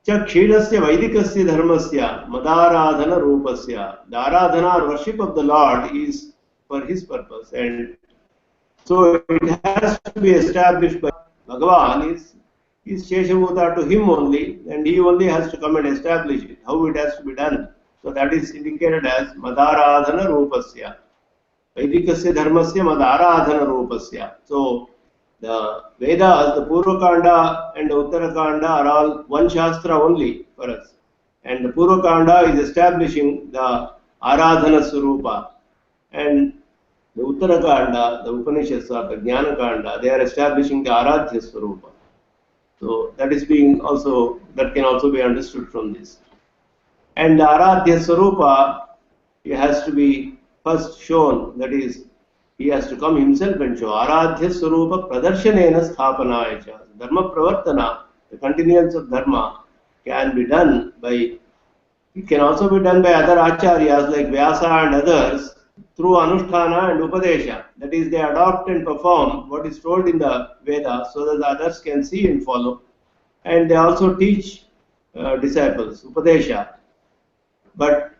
Cha Kshinasya Vaidikasya Dharmasya Madaradhana Rupasya. The Aradhana or worship of the Lord is for his purpose, and so it has to be established by Bhagavan. Is Sheshabhuta to him only, and he only has to come and establish it, how it has to be done. So that is indicated as Madaradhana Rupasya. Vaidikasya Dharmasya Madaradhana Rupasya. So the Vedas, the Purva Kanda and the Uttara Kanda are all one Shastra only for us. And the Purva Kanda is establishing the Aradhana Swarupa. And the Uttara Kanda, the Upanishads or the Jnana Kanda, they are establishing the Aradhya Swarupa. So that can also be understood from this. And the Aradhya Swarupa, he has to be first shown, that is, he has to come himself and show. Aradhya Swarupa Pradarshanena Sthapanaya. Dharma Pravartana, the continuance of Dharma, can also be done by other Acharyas like Vyasa and others through Anusthana and Upadesha. That is, they adopt and perform what is told in the Vedas so that the others can see and follow. And they also teach disciples, Upadesha. But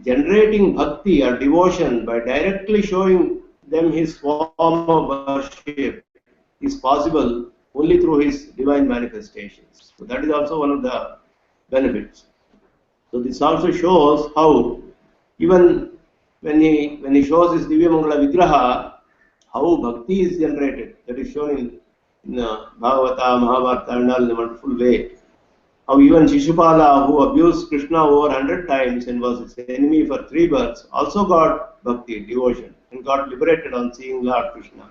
generating bhakti or devotion by directly showing them his form of worship is possible only through his divine manifestations. So that is also one of the benefits. So this also shows how even when he shows his Divya Mangala Vigraha, how bhakti is generated. That is shown in Bhagavata, Mahabharata and all in a wonderful way. how even Shishupala, who abused Krishna over 100 times and was his enemy for 3 births, also got bhakti, devotion, and got liberated on seeing Lord Krishna.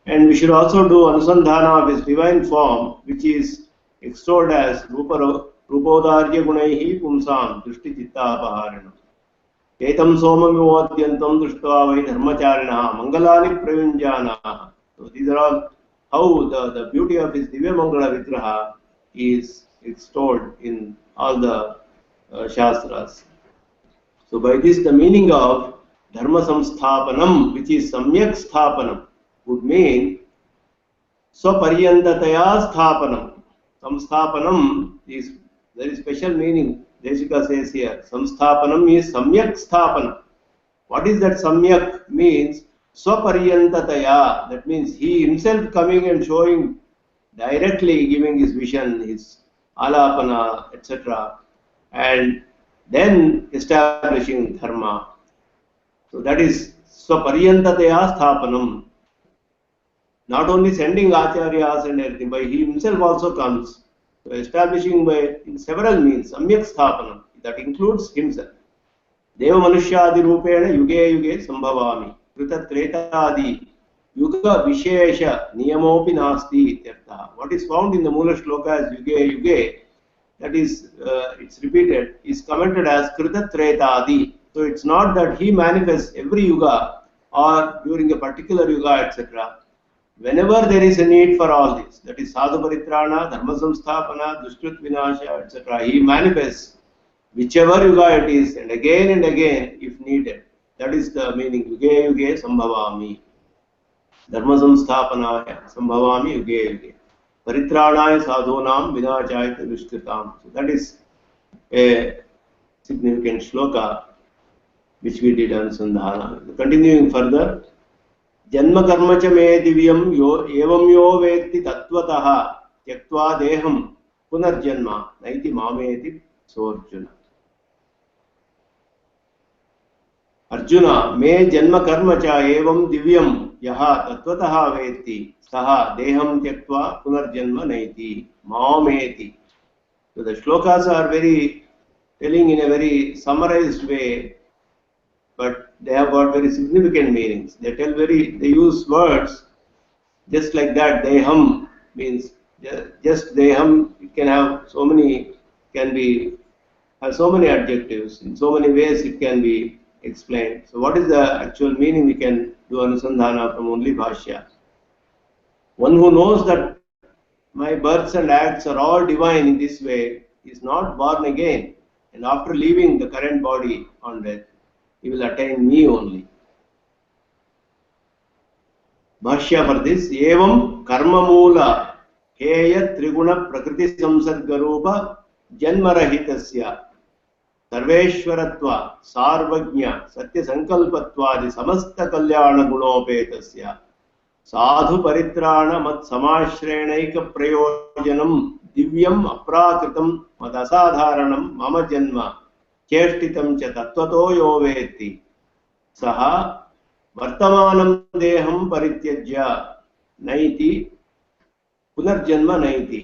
And we should also do Anusandhana of his divine form, which is extolled as Rupodarya Gunaihi Pumsam Drishti Chitta Apaharanam. Etam Somamivodyantam Drishtva Vai Dharmacharinaha Mangalani Prayunjanaha. So these are all how the beauty of his Divya Mangala Vigraha is extolled in all the Shastras. So by this the meaning of Dharma Samsthapanam, which is Samyak Sthapanam, would mean Swaparyantataya Sthapanam. Samsthapanam is very special meaning. Desika says here, Samsthapanam is Samyak Sthapanam. What is that Samyak means? Swaparyantataya. That means he himself coming and showing directly, giving his vision, his alapana, etc. and then establishing dharma. So that is Swaparyantataya Sthapanam. Not only sending acharyas and everything, but he himself also comes. So establishing by in several means, samyak sthapanam, that includes himself. Devamanushadi rupena yuge yuge sambhavami, krita tretadi, yuga vishesha niyamopi nasti ityartha. What is found in the Mula Shloka as yuge yuge, that is, it's repeated, is commented as krita tretadi. So it's not that he manifests every yuga or during a particular yuga, etc. Whenever there is a need for all this, that is sadhu paritrana, dharma samsthapana, dushkrit vinasha, etc., he manifests whichever yuga it is, and again if needed. That is the meaning. Yuge yuge sambhavami. Dharma samsthapanaya sambhavami yuge yuge. Paritranaya sadhunam vinachayata dushkritam. So that is a significant shloka which we did on Sandhana. Continuing further. जन्म कर्म च मे दिव्यम यो एवं यो वेत्ति तत्वतः त्यक्त्वा देहं पुनर्जन्म नैति मामेति सोऽर्जुन. अर्जुन मे जन्म कर्म च एवं दिव्यम यः तत्वतः वेत्ति सः देहं त्यक्त्वा पुनर्जन्म नैति मामेति. So the shlokas are very telling in a very summarized way, but they have got very significant meanings. They use words just like that. Deham means just deham. It can have so many, have so many adjectives. In so many ways it can be explained. So what is the actual meaning? We can do Anusandhana from only Bhashya. One who knows that my births and acts are all divine in this way is not born again, and after leaving the current body on death, he will attain me only. Bhashya for this, evam karma mula heya triguna prakriti samsargarupa janmarahitasya sarveshwaratva sarvajna satya sankalpatvadi samasta kalyana gunopetasya sadhu paritrana mat samashrenaika prayojanam divyam aprakritam mad asadharanam mama janma चेष्टितं च तत्त्वतो यो वेत्ति सः वर्तमानं देहं परित्यज्य नैति पुनर्जन्म नैति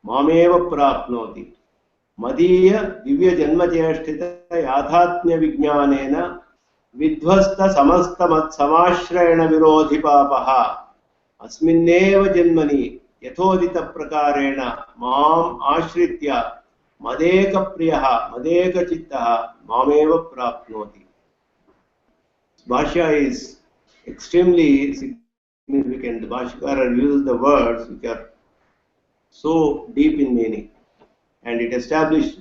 मामेव प्राप्नोति. मदीय दिव्य जन्म चेष्टित याथात्म्य विज्ञानेन विध्वस्त समस्त मत् समाश्रयण विरोधि पापः अस्मिन्नेव जन्मनि यथोदित प्रकारेण माम् आश्रित्य मदेक प्रियः मदेक चित्तः मामेव प्राप्नोति. Bhashya is extremely significant. The Bhashyakara uses the words which are so deep in meaning, and they establish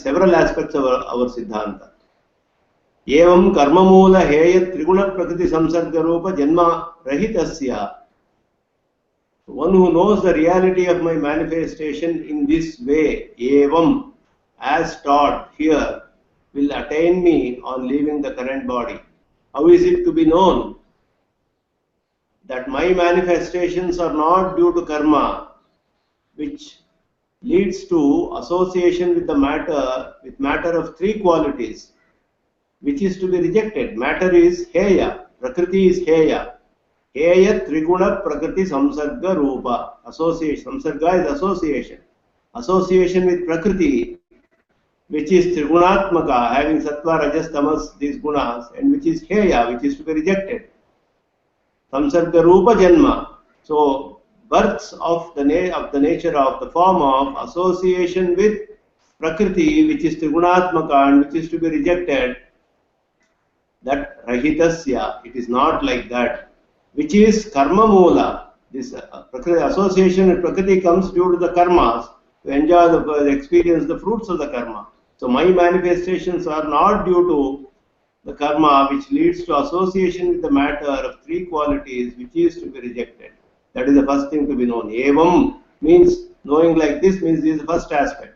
several aspects of our Siddhanta. Evam karma moola heya triguna prakriti samsarga rupa janma rahitasya. One who knows the reality of my manifestation in this way, evam, as taught here, will attain me on leaving the current body. How is it to be known? That my manifestations are not due to karma, which leads to association with the matter of three qualities, which is to be rejected. Matter is heya, prakriti is heya. Heya triguna prakriti samsarga rupa. Association. Samsarga is association. association with Prakriti, which is Trigunatmaka, having Sattva, Rajas, Tamas, these gunas, and which is Heya, which is to be rejected. Samsarga Rupa Janma. So, births of the nature of the form of association with Prakriti, which is Trigunatmaka and which is to be rejected, that Rahitasya, it is not like that, which is Karma Mula. This association with Prakriti comes due to the karmas, to enjoy the experience the fruits of the karma. So my manifestations are not due to the karma which leads to association with the matter of three qualities which is to be rejected. That is the first thing to be known. Evam means knowing like this means this is the first aspect.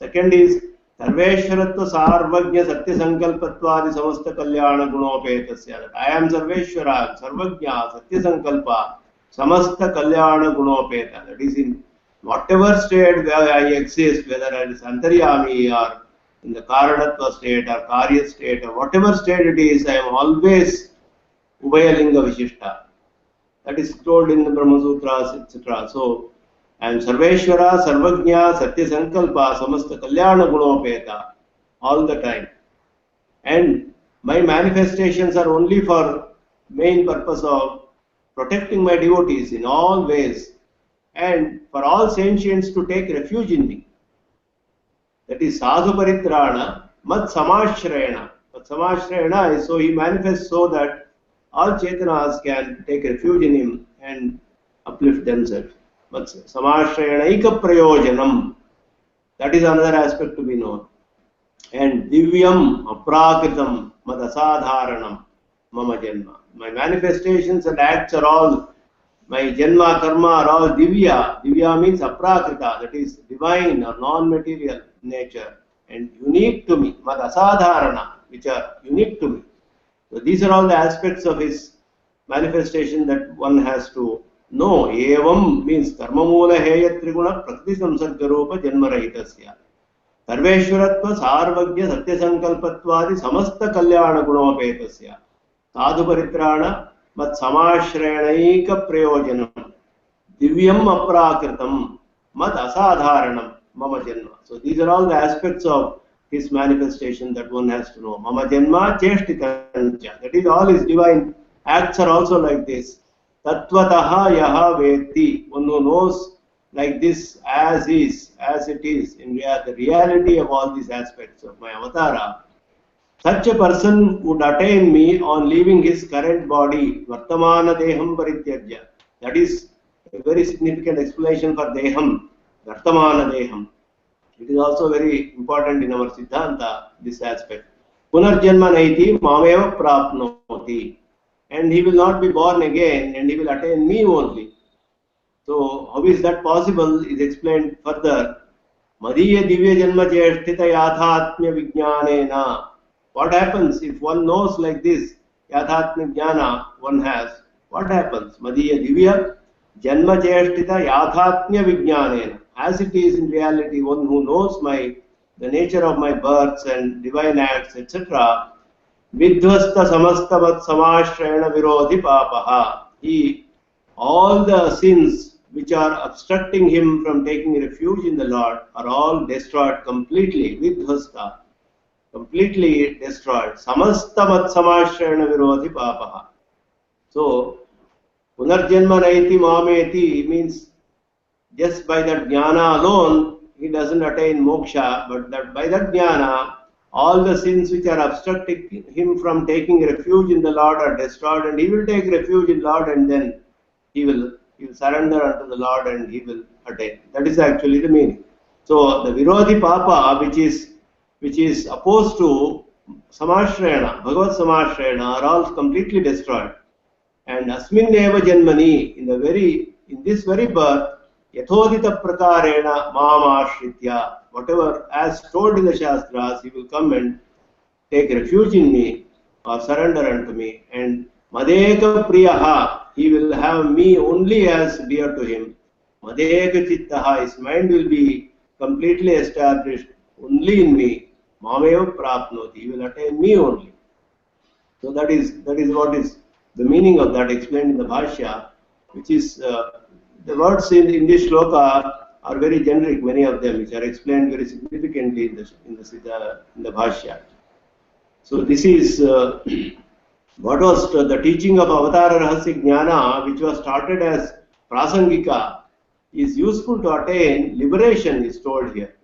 Second is Sarveshwaratva Sarvagya Satya Sankalpatvadi Samasta Kalyana Gunopetasya. I am Sarveshwara, Sarvagya, Satya Sankalpa, Samasta Kalyana Gunopeta. That is in whatever state where I exist, whether it is Antaryami or in the Karanatva state or Karya state or whatever state it is, I am always Ubhayalinga Vishishta. That is told in the Brahma Sutras, etc. So, I am Sarveshwara, Sarvagya, Satya Sankalpa, Samasta Kalyana Gunopeta all the time. And my manifestations are only for main purpose of protecting my devotees in all ways and for all sentients to take refuge in me. That is Sadhu Paritrana, Mat Samashrayana. Mat Samashrayana is so he manifests so that all Chetanas can take refuge in him and uplift themselves. Mat Samashrayanaika Prayojanam. That is another aspect to be known. And Divyam Aprakritam Mad Asadharanam Mama Janma. My manifestations and acts are all, my Janma Karma are all Divya. Divya means Aprakrita, that is divine or non-material nature and unique to me. Mad Asadharana, which are unique to me. So these are all the aspects of his manifestation that one has to know. Evam means Karma Mula Heya Triguna Prakriti Samsarga Rupa Janma Rahitasya. Sarveshwaratva Sarvagya Satya Sankalpatvadi Samasta Kalyana Gunopetasya. Sadhu Paritrana Mat Samashrayanika Prayojanam Divyam Aprakritam Mat Asadharanam Mama Janma. So these are all the aspects of his manifestation that one has to know. Mama Janma Cheshtitancha. That is all his divine acts are also like this. Tattvataha Yaha Veti. One who knows like this as it is in the reality of all these aspects of my avatara. Such a person would attain me on leaving his current body, Vartamana Deham Parityajya. That is a very significant explanation for Deham, Vartamana Deham. It is also very important in our Siddhanta, this aspect. Punarjanma Naiti Mameva Prapnoti. And he will not be born again and he will attain me only. So, how is that possible is explained further. Madhya Divya Janma Cheshtita Yathatmya Vijnanena. What happens if one knows like this, Yathatmya Jnana one has? What happens? Madhya Divya Janma Cheshtita Yathatmya Vijnanena. As it is in reality, one who knows the nature of my births and divine acts, etc. Vidhvasta Samastavat Samashrayana Virodhi Papaha. All the sins which are obstructing him from taking refuge in the Lord are all destroyed completely. Vidhvasta. Completely destroyed. Samastavat Samashrayana Virodhi Papaha. So, Punarjanma Naiti Mameti means just by that jnana alone, he doesn't attain moksha, but that by that jnana, all the sins which are obstructing him from taking refuge in the Lord are destroyed, and he will take refuge in the Lord, and then he will surrender unto the Lord and he will attain. That is actually the meaning. So the Virodhi Papa, which is opposed to Samashrayana, Bhagavad Samashrayana, are all completely destroyed. And Asmin Eva Janmani, in this very birth, Yathodita Prakarena Mamashritya, whatever as told in the Shastras, he will come and take refuge in me or surrender unto me. And Madeka Priyaha, he will have me only as dear to him. Madeka Chittaha, his mind will be completely established only in me. Mameva Prapnoti, he will attain me only. So that is what is the meaning of that explained in the Bhashya, which is the words in this shloka are very generic, many of them, which are explained very significantly in the Bhashya. So this is what was the teaching of Avatara Rahasya Jnana, which was started as Prasangika, is useful to attain liberation, is told here.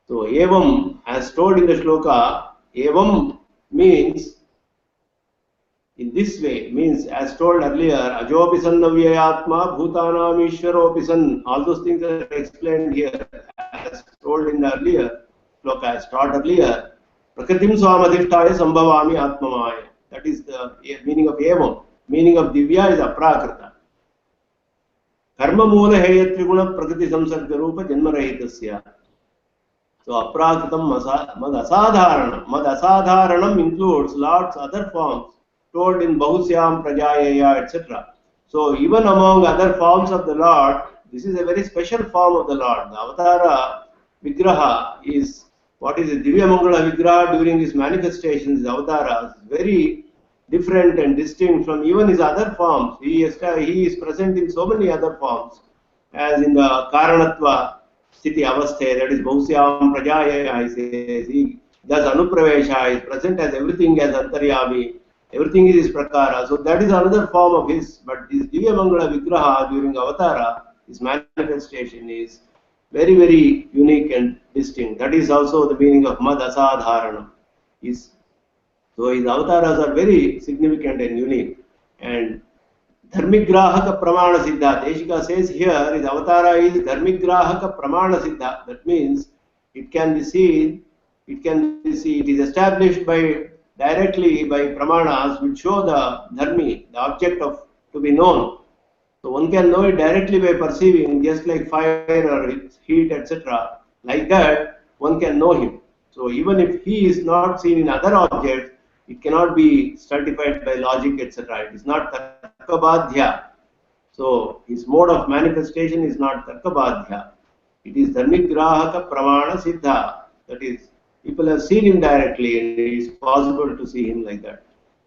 So Evam, as told in the shloka, Evam means in this way, means as told earlier, Ajopi Sannavyayatma Bhutanam Ishwaropi San, all those things are explained here as told in the earlier shloka, as taught earlier. Prakritim Swamadhishtaya Sambhavami Atmamaya. That is the meaning of Evam. Meaning of Divya is Aprakrita. Karma Mula Heya Triguna Prakriti Samsarga Rupa Janma Rahitasya. So Aprakritam Mad Asadharanam. Mad Asadharanam includes lots other forms told in Bahusyam Prajayaya, etc. So even among other forms of the Lord, this is a very special form of the Lord. The Avatara Vigraha is what is a Divya Mangala Vigraha during his manifestations, his Avataras, very different and distinct from even his other forms. He is present in so many other forms, as in the Karanatva Sthiti Avasthe, that is Bahusyam Prajayaya, he says. He does Anupravesha, is present as everything as Antaryami, everything is his Prakara. So that is another form of his, but this Divya Mangala Vigraha during Avatara, his manifestation is very, very unique and distinct. That is also the meaning of Mad Asadharanam. So his avatars are very significant and unique. And Dharmigrahaka Pramana Siddha. Deshika says here his avatara is Dharmigrahaka Pramana Siddha. That means it can be seen, it is established directly by Pramanas which show the Dharmi, the object of to be known. So one can know it directly by perceiving, just like fire or heat, etc. Like that, one can know him. So even if he is not seen in other objects, it cannot be certified by logic, etc. It is not Tarkabadhya. So his mode of manifestation is not Tarkabadhya. It is Dharmigrahaka Pramana Siddha. That is, people have seen him directly and it is possible to see him like that.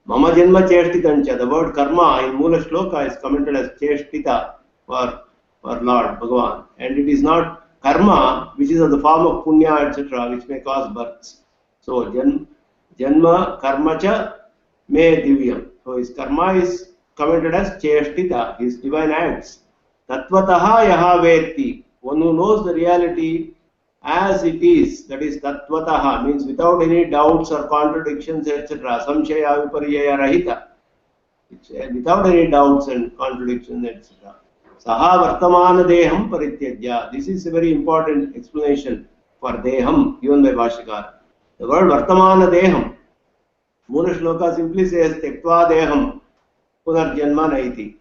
Mama Janma Cheshtitancha, the word karma in Mula Shloka is commented as Cheshtita for Lord Bhagavan. And it is not karma, which is of the form of punya, etc., which may cause births. So Janma Karma Cha Me Divyam. So his karma is commented as Cheshtita, his divine acts. Tattvataha Yaha Vetti, one who knows the reality as it is, that is Tattvataha, means without any doubts or contradictions, etc. Samshaya Viparyaya Rahita, without any doubts and contradictions, etc. Saha Vartamana Deham Parityajya. This is a very important explanation for Deham given by Bhashyakara. The word Vartamana Deham, Mula Shloka simply says Tektva Deham Punarjanma Naiti,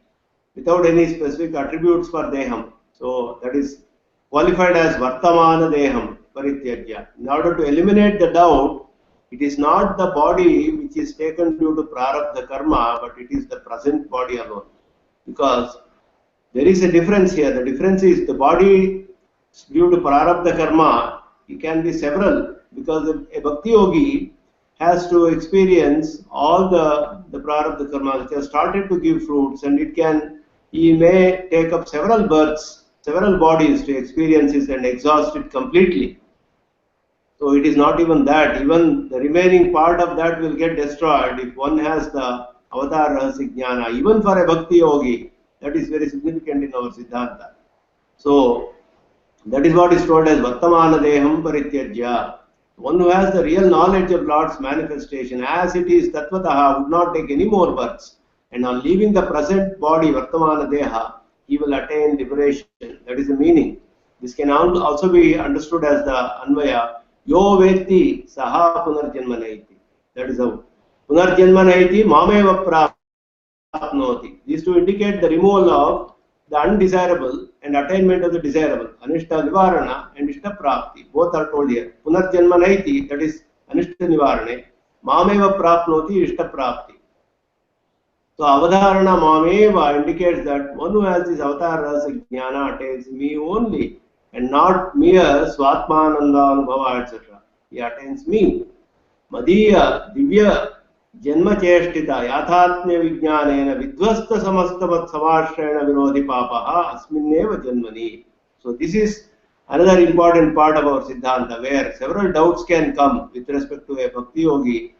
without any specific attributes for Deham. So that is qualified as Vartamana Deham Parityajya. In order to eliminate the doubt, it is not the body which is taken due to prarabdha karma, but it is the present body alone. Because there is a difference here. The difference is the body due to prarabdha karma, it can be several, because a bhakti yogi has to experience all the prarabdha karma which has started to give fruits, and he may take up several births, several bodies to experience it and exhaust it completely. So it is not even that. Even the remaining part of that will get destroyed if one has the Avatar Rahasya Jnana. Even for a Bhakti Yogi, that is very significant in our Siddhanta. So that is what is told as Vartamana Deham Parityajya. One who has the real knowledge of Lord's manifestation as it is Tattvataha would not take any more births. And on leaving the present body, Vartamana Deha, he will attain liberation. That is the meaning. This can also be understood as the Anvaya, Yo Veti Saha Punarjanmanaiti. That is how. Punarjanmanaiti Mameva Prapnoti. These to indicate the removal of the undesirable and attainment of the desirable. Anishta Nivarana and Ishta Prapti. Both are told here. Punarjanmanaiti, that is Anishta Nivarane. Mameva Prapnoti Ishta Prapti. So Avadharana Mameva indicates that one who has this Avatar Rahasya Jnana attains me only, and not mere Swatmananda Anubhava, etc. He attains me. Madhya Divya Janma Cheshtita Yathatmya Vijnanena Vidvasta Samastavat Samashrena Virodhi Papaha Asminneva Janmani. So this is another important part of our Siddhanta, where several doubts can come with respect to a Bhakti Yogi,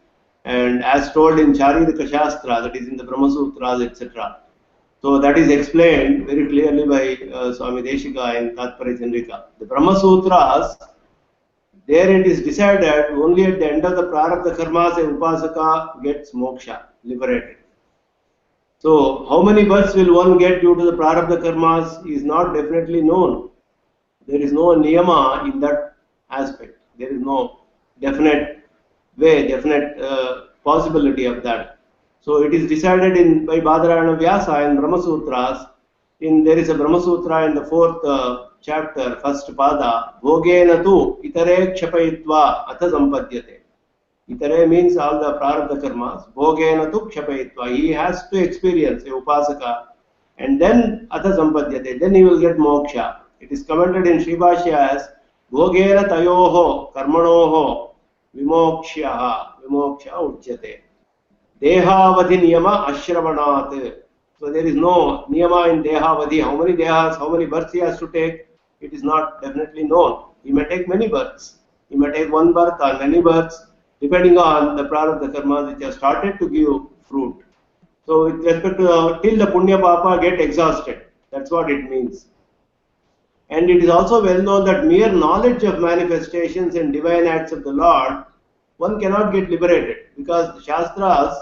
and as told in Charirika Shastra, that is in the Brahma Sutras, etc. So that is explained very clearly by Swami Deshika in Tatparya Chandrika. The Brahma Sutras, there it is decided only at the end of the Prarabdha Karmas a Upasaka gets moksha, liberated. So how many births will one get due to the Prarabdha Karmas is not definitely known. There is no niyama in that aspect. There is no definite way, definite possibility of that. So it is decided in by Badarayana Vyasa in Brahma Sutras. There is a Brahma Sutra in the 4th chapter, first pada, Bhogena tu itare kshapayitva atha sampadhyate. Itare means all the prarabdha karmas. Bhogena tu kshapayitva. He has to experience a upasaka, and then atha sampadhyate. Then he will get moksha. It is commented in Sri Bhashya as Bhogena tayoho karmanoho vimokshaha vimoksha uchyate. Dehavadhi niyama ashravanat. So there is no niyama in dehavadhi. How many dehas, how many births he has to take, it is not definitely known. He may take many births. He may take one birth or many births, depending on the prarabdha karmas which have started to give fruit. So with respect to till the punya papa get exhausted, that's what it means. And it is also well known that mere knowledge of manifestations and divine acts of the Lord, one cannot get liberated, because the Shastras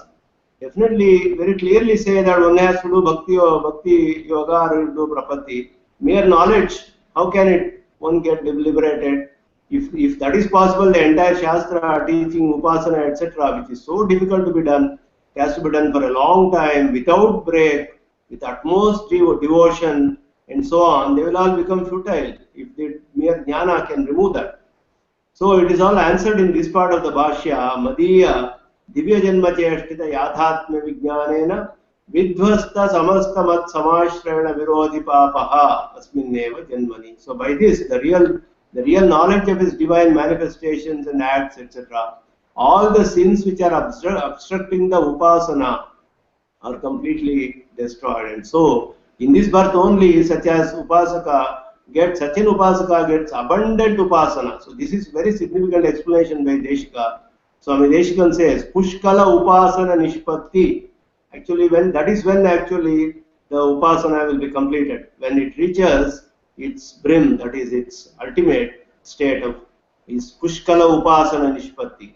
definitely very clearly say that one has to do bhakti or bhakti yoga or do prapatti. Mere knowledge, how can one get liberated? If that is possible, the entire Shastra, teaching, upasana, etc., which is so difficult to be done, it has to be done for a long time, without break, with utmost devotion, and so on, they will all become futile if the mere jnana can remove that. So it is all answered in this part of the Bhashya, Madhya Divya Janma Cheshtita Yathatma Vijnanena Vidhvasta Samasta Mat Samashrayana Virodhi Papaha Asminneva Janmani. So by this, the real knowledge of his divine manifestations and acts, etc., all the sins which are obstructing the upasana are completely destroyed. And so, in this birth only, such an upasaka gets abundant upasana. So this is very significant explanation by Deshika. Swami Deshikan says, Pushkala upasana nishpatti. Actually, when the upasana will be completed. When it reaches its brim, that is its ultimate state of is Pushkala upasana nishpatti.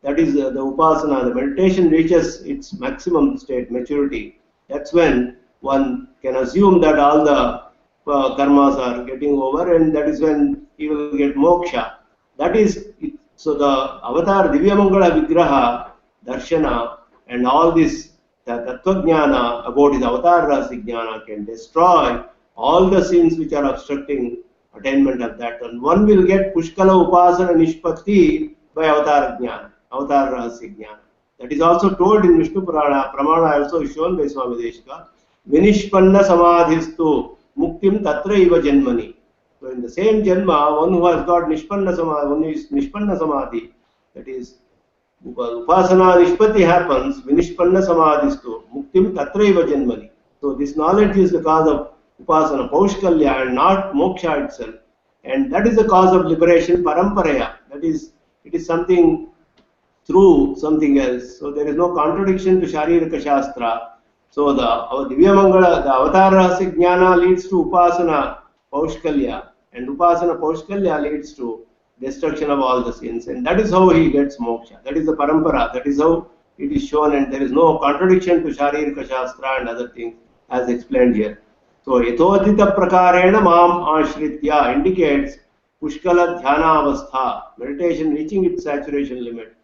That is the upasana, the meditation reaches its maximum state, maturity. That's when one can assume that all the karmas are getting over, and that is when he will get moksha. That is it. So the avatar Divya Mangala Vigraha, Darshana, and all this the Tattva Jnana about his avatar Rasi Jnana can destroy all the sins which are obstructing attainment of that. And one will get Pushkala Upasana Nishpatti by avatar Jnana, avatar Rasi Jnana. That is also told in Vishnu Purana. Pramana also is shown by Swami Deshika. Vinishpanna Samadhistu Muktim Tatra Iva Janmani. So in the same Janma, one who has got Nishpanna Samadhi, one is Nishpanna Samadhi, that is Upasana Nishpati happens, Vinishpanna Samadhistu Muktim Tatra Iva Janmani. So this knowledge is the cause of Upasana, Paushkalya, and not Moksha itself. And that is the cause of liberation, Paramparaya. That is, it is something through something else. So there is no contradiction to Sharirika Shastra. So the Divya Mangala, the Avatar Rahasya Jnana leads to Upasana Paushkalya, and Upasana Paushkalya leads to destruction of all the sins, and that is how he gets moksha. That is the parampara, that is how it is shown, and there is no contradiction to Sharirika Shastra and other things as explained here. So Yathodhita Prakarena Mam Ashritya indicates Pushkala Dhyana Avastha, meditation reaching its saturation limit.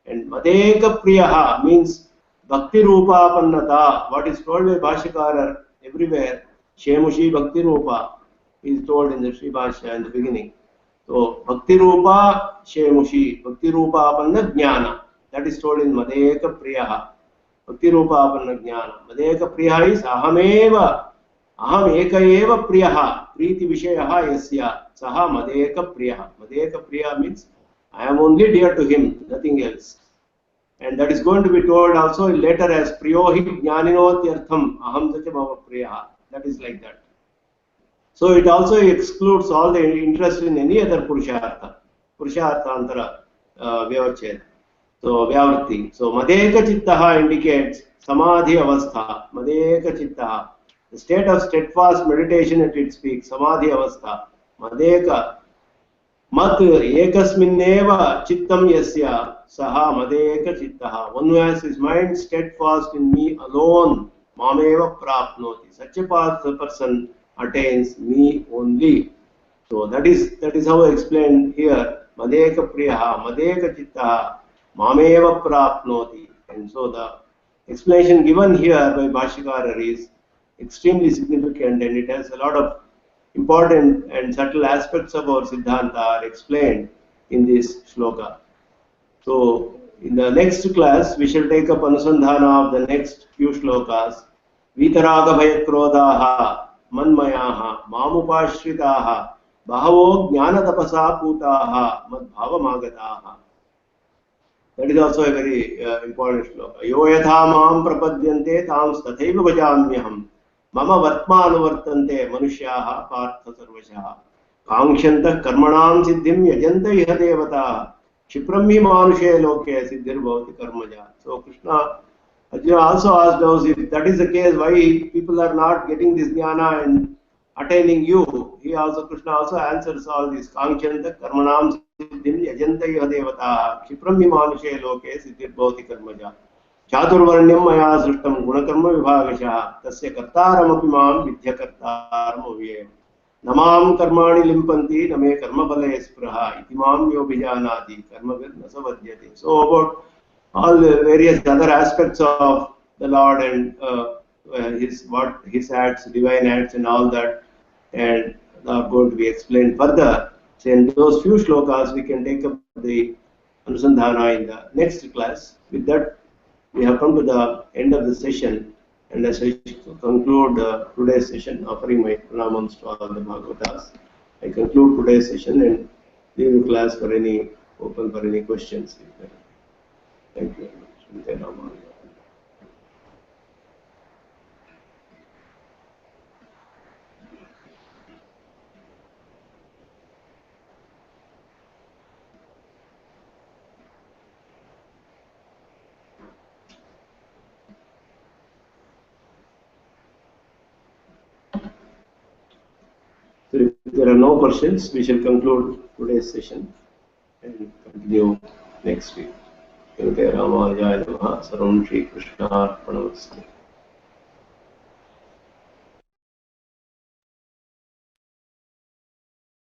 And Madeka Priyaha means Bhakti Rupa Pannata, what is told by Bhashyakara everywhere, Shemushi Bhakti Rupa is told in the Sri Bhashya in the beginning. So Bhakti Rupa Shemushi, Bhakti Rupa Panna Jnana, that is told in Madeka Priyaha. Bhakti Rupa Panna Jnana. Madeka Priyaha is Aham Eka Eva Priyaha, Priti Vishayaha Yasya, Saha Madeka Priyaha. Madeka Priyaha means I am only dear to him, nothing else. And that is going to be told also later as Priyohi Jnaninotyartham Aham Sacha Mama Priyaha. That is like that. So it also excludes all the interest in any other Purushartha. Purusharthantara Vyavached. So Vyavritti. So Madeka Chittaha indicates Samadhi Avastha. Madeka Chittaha. The state of steadfast meditation at its peak. Samadhi Avastha. Madeka. Mat ekasminneva chittam yasya saha madeka chittaha. One who has his mind steadfast in me alone, mameva prapnoti. Such a person attains me only. So that is how explained here. Madeka priyaha, madeka chittaha, mameva prapnoti. And so the explanation given here by Bhashyakara is extremely significant, and it has a lot of important and subtle aspects of our Siddhanta are explained in this shloka. So, in the next class, we shall take up Anusandhana of the next few shlokas. Vitaraga Bhayakrodhaha, Manmayaha, Mamupashritaha, Bahavo Jnana Tapasa Putaha, Madbhavamagataha. That is also a very important shloka. Yo yatha mam prapadyante tam tathaiva bhajamyaham. Mama vartmanuvartante manushyaha partha sarvashaha. Kankshantah karmanam siddhim yajanta iha devataha. Kshipram hi manushe loke siddhir bhavati karmaja. So Krishna, Arjuna also asked us if that is the case, why people are not getting this jnana and attaining you. Krishna also answers all this. Kankshantah karmanam siddhim yajanta iha devataha. Kshipram hi manushe loke siddhir bhavati karmaja. चातुर्वर्ण्यम मया सृष्टम गुणकर्म विभागशः तस्य कर्तारमपि मां विद्यकर्तारम् अव्ययम् न मां कर्माणि लिम्पन्ति न मे कर्मफले स्पृहा इति मां यो विजानाति कर्मभिर्न स बध्यते. So about all the various other aspects of the Lord and his acts, divine acts and all that, and are going to be explained further. So in those few shlokas we can take up the Anusandhana in the next class. With that, we have come to the end of the session, and as I conclude today's session, offering my pranamams to all the Bhagavatas, I conclude today's session and leave the class for open for any questions. Thank you very much. rAmAnuja. So if there are no questions, we shall conclude today's session and continue next week. rAmAnuja Namaha. Sarvam Shri Krishna Arpanamastu.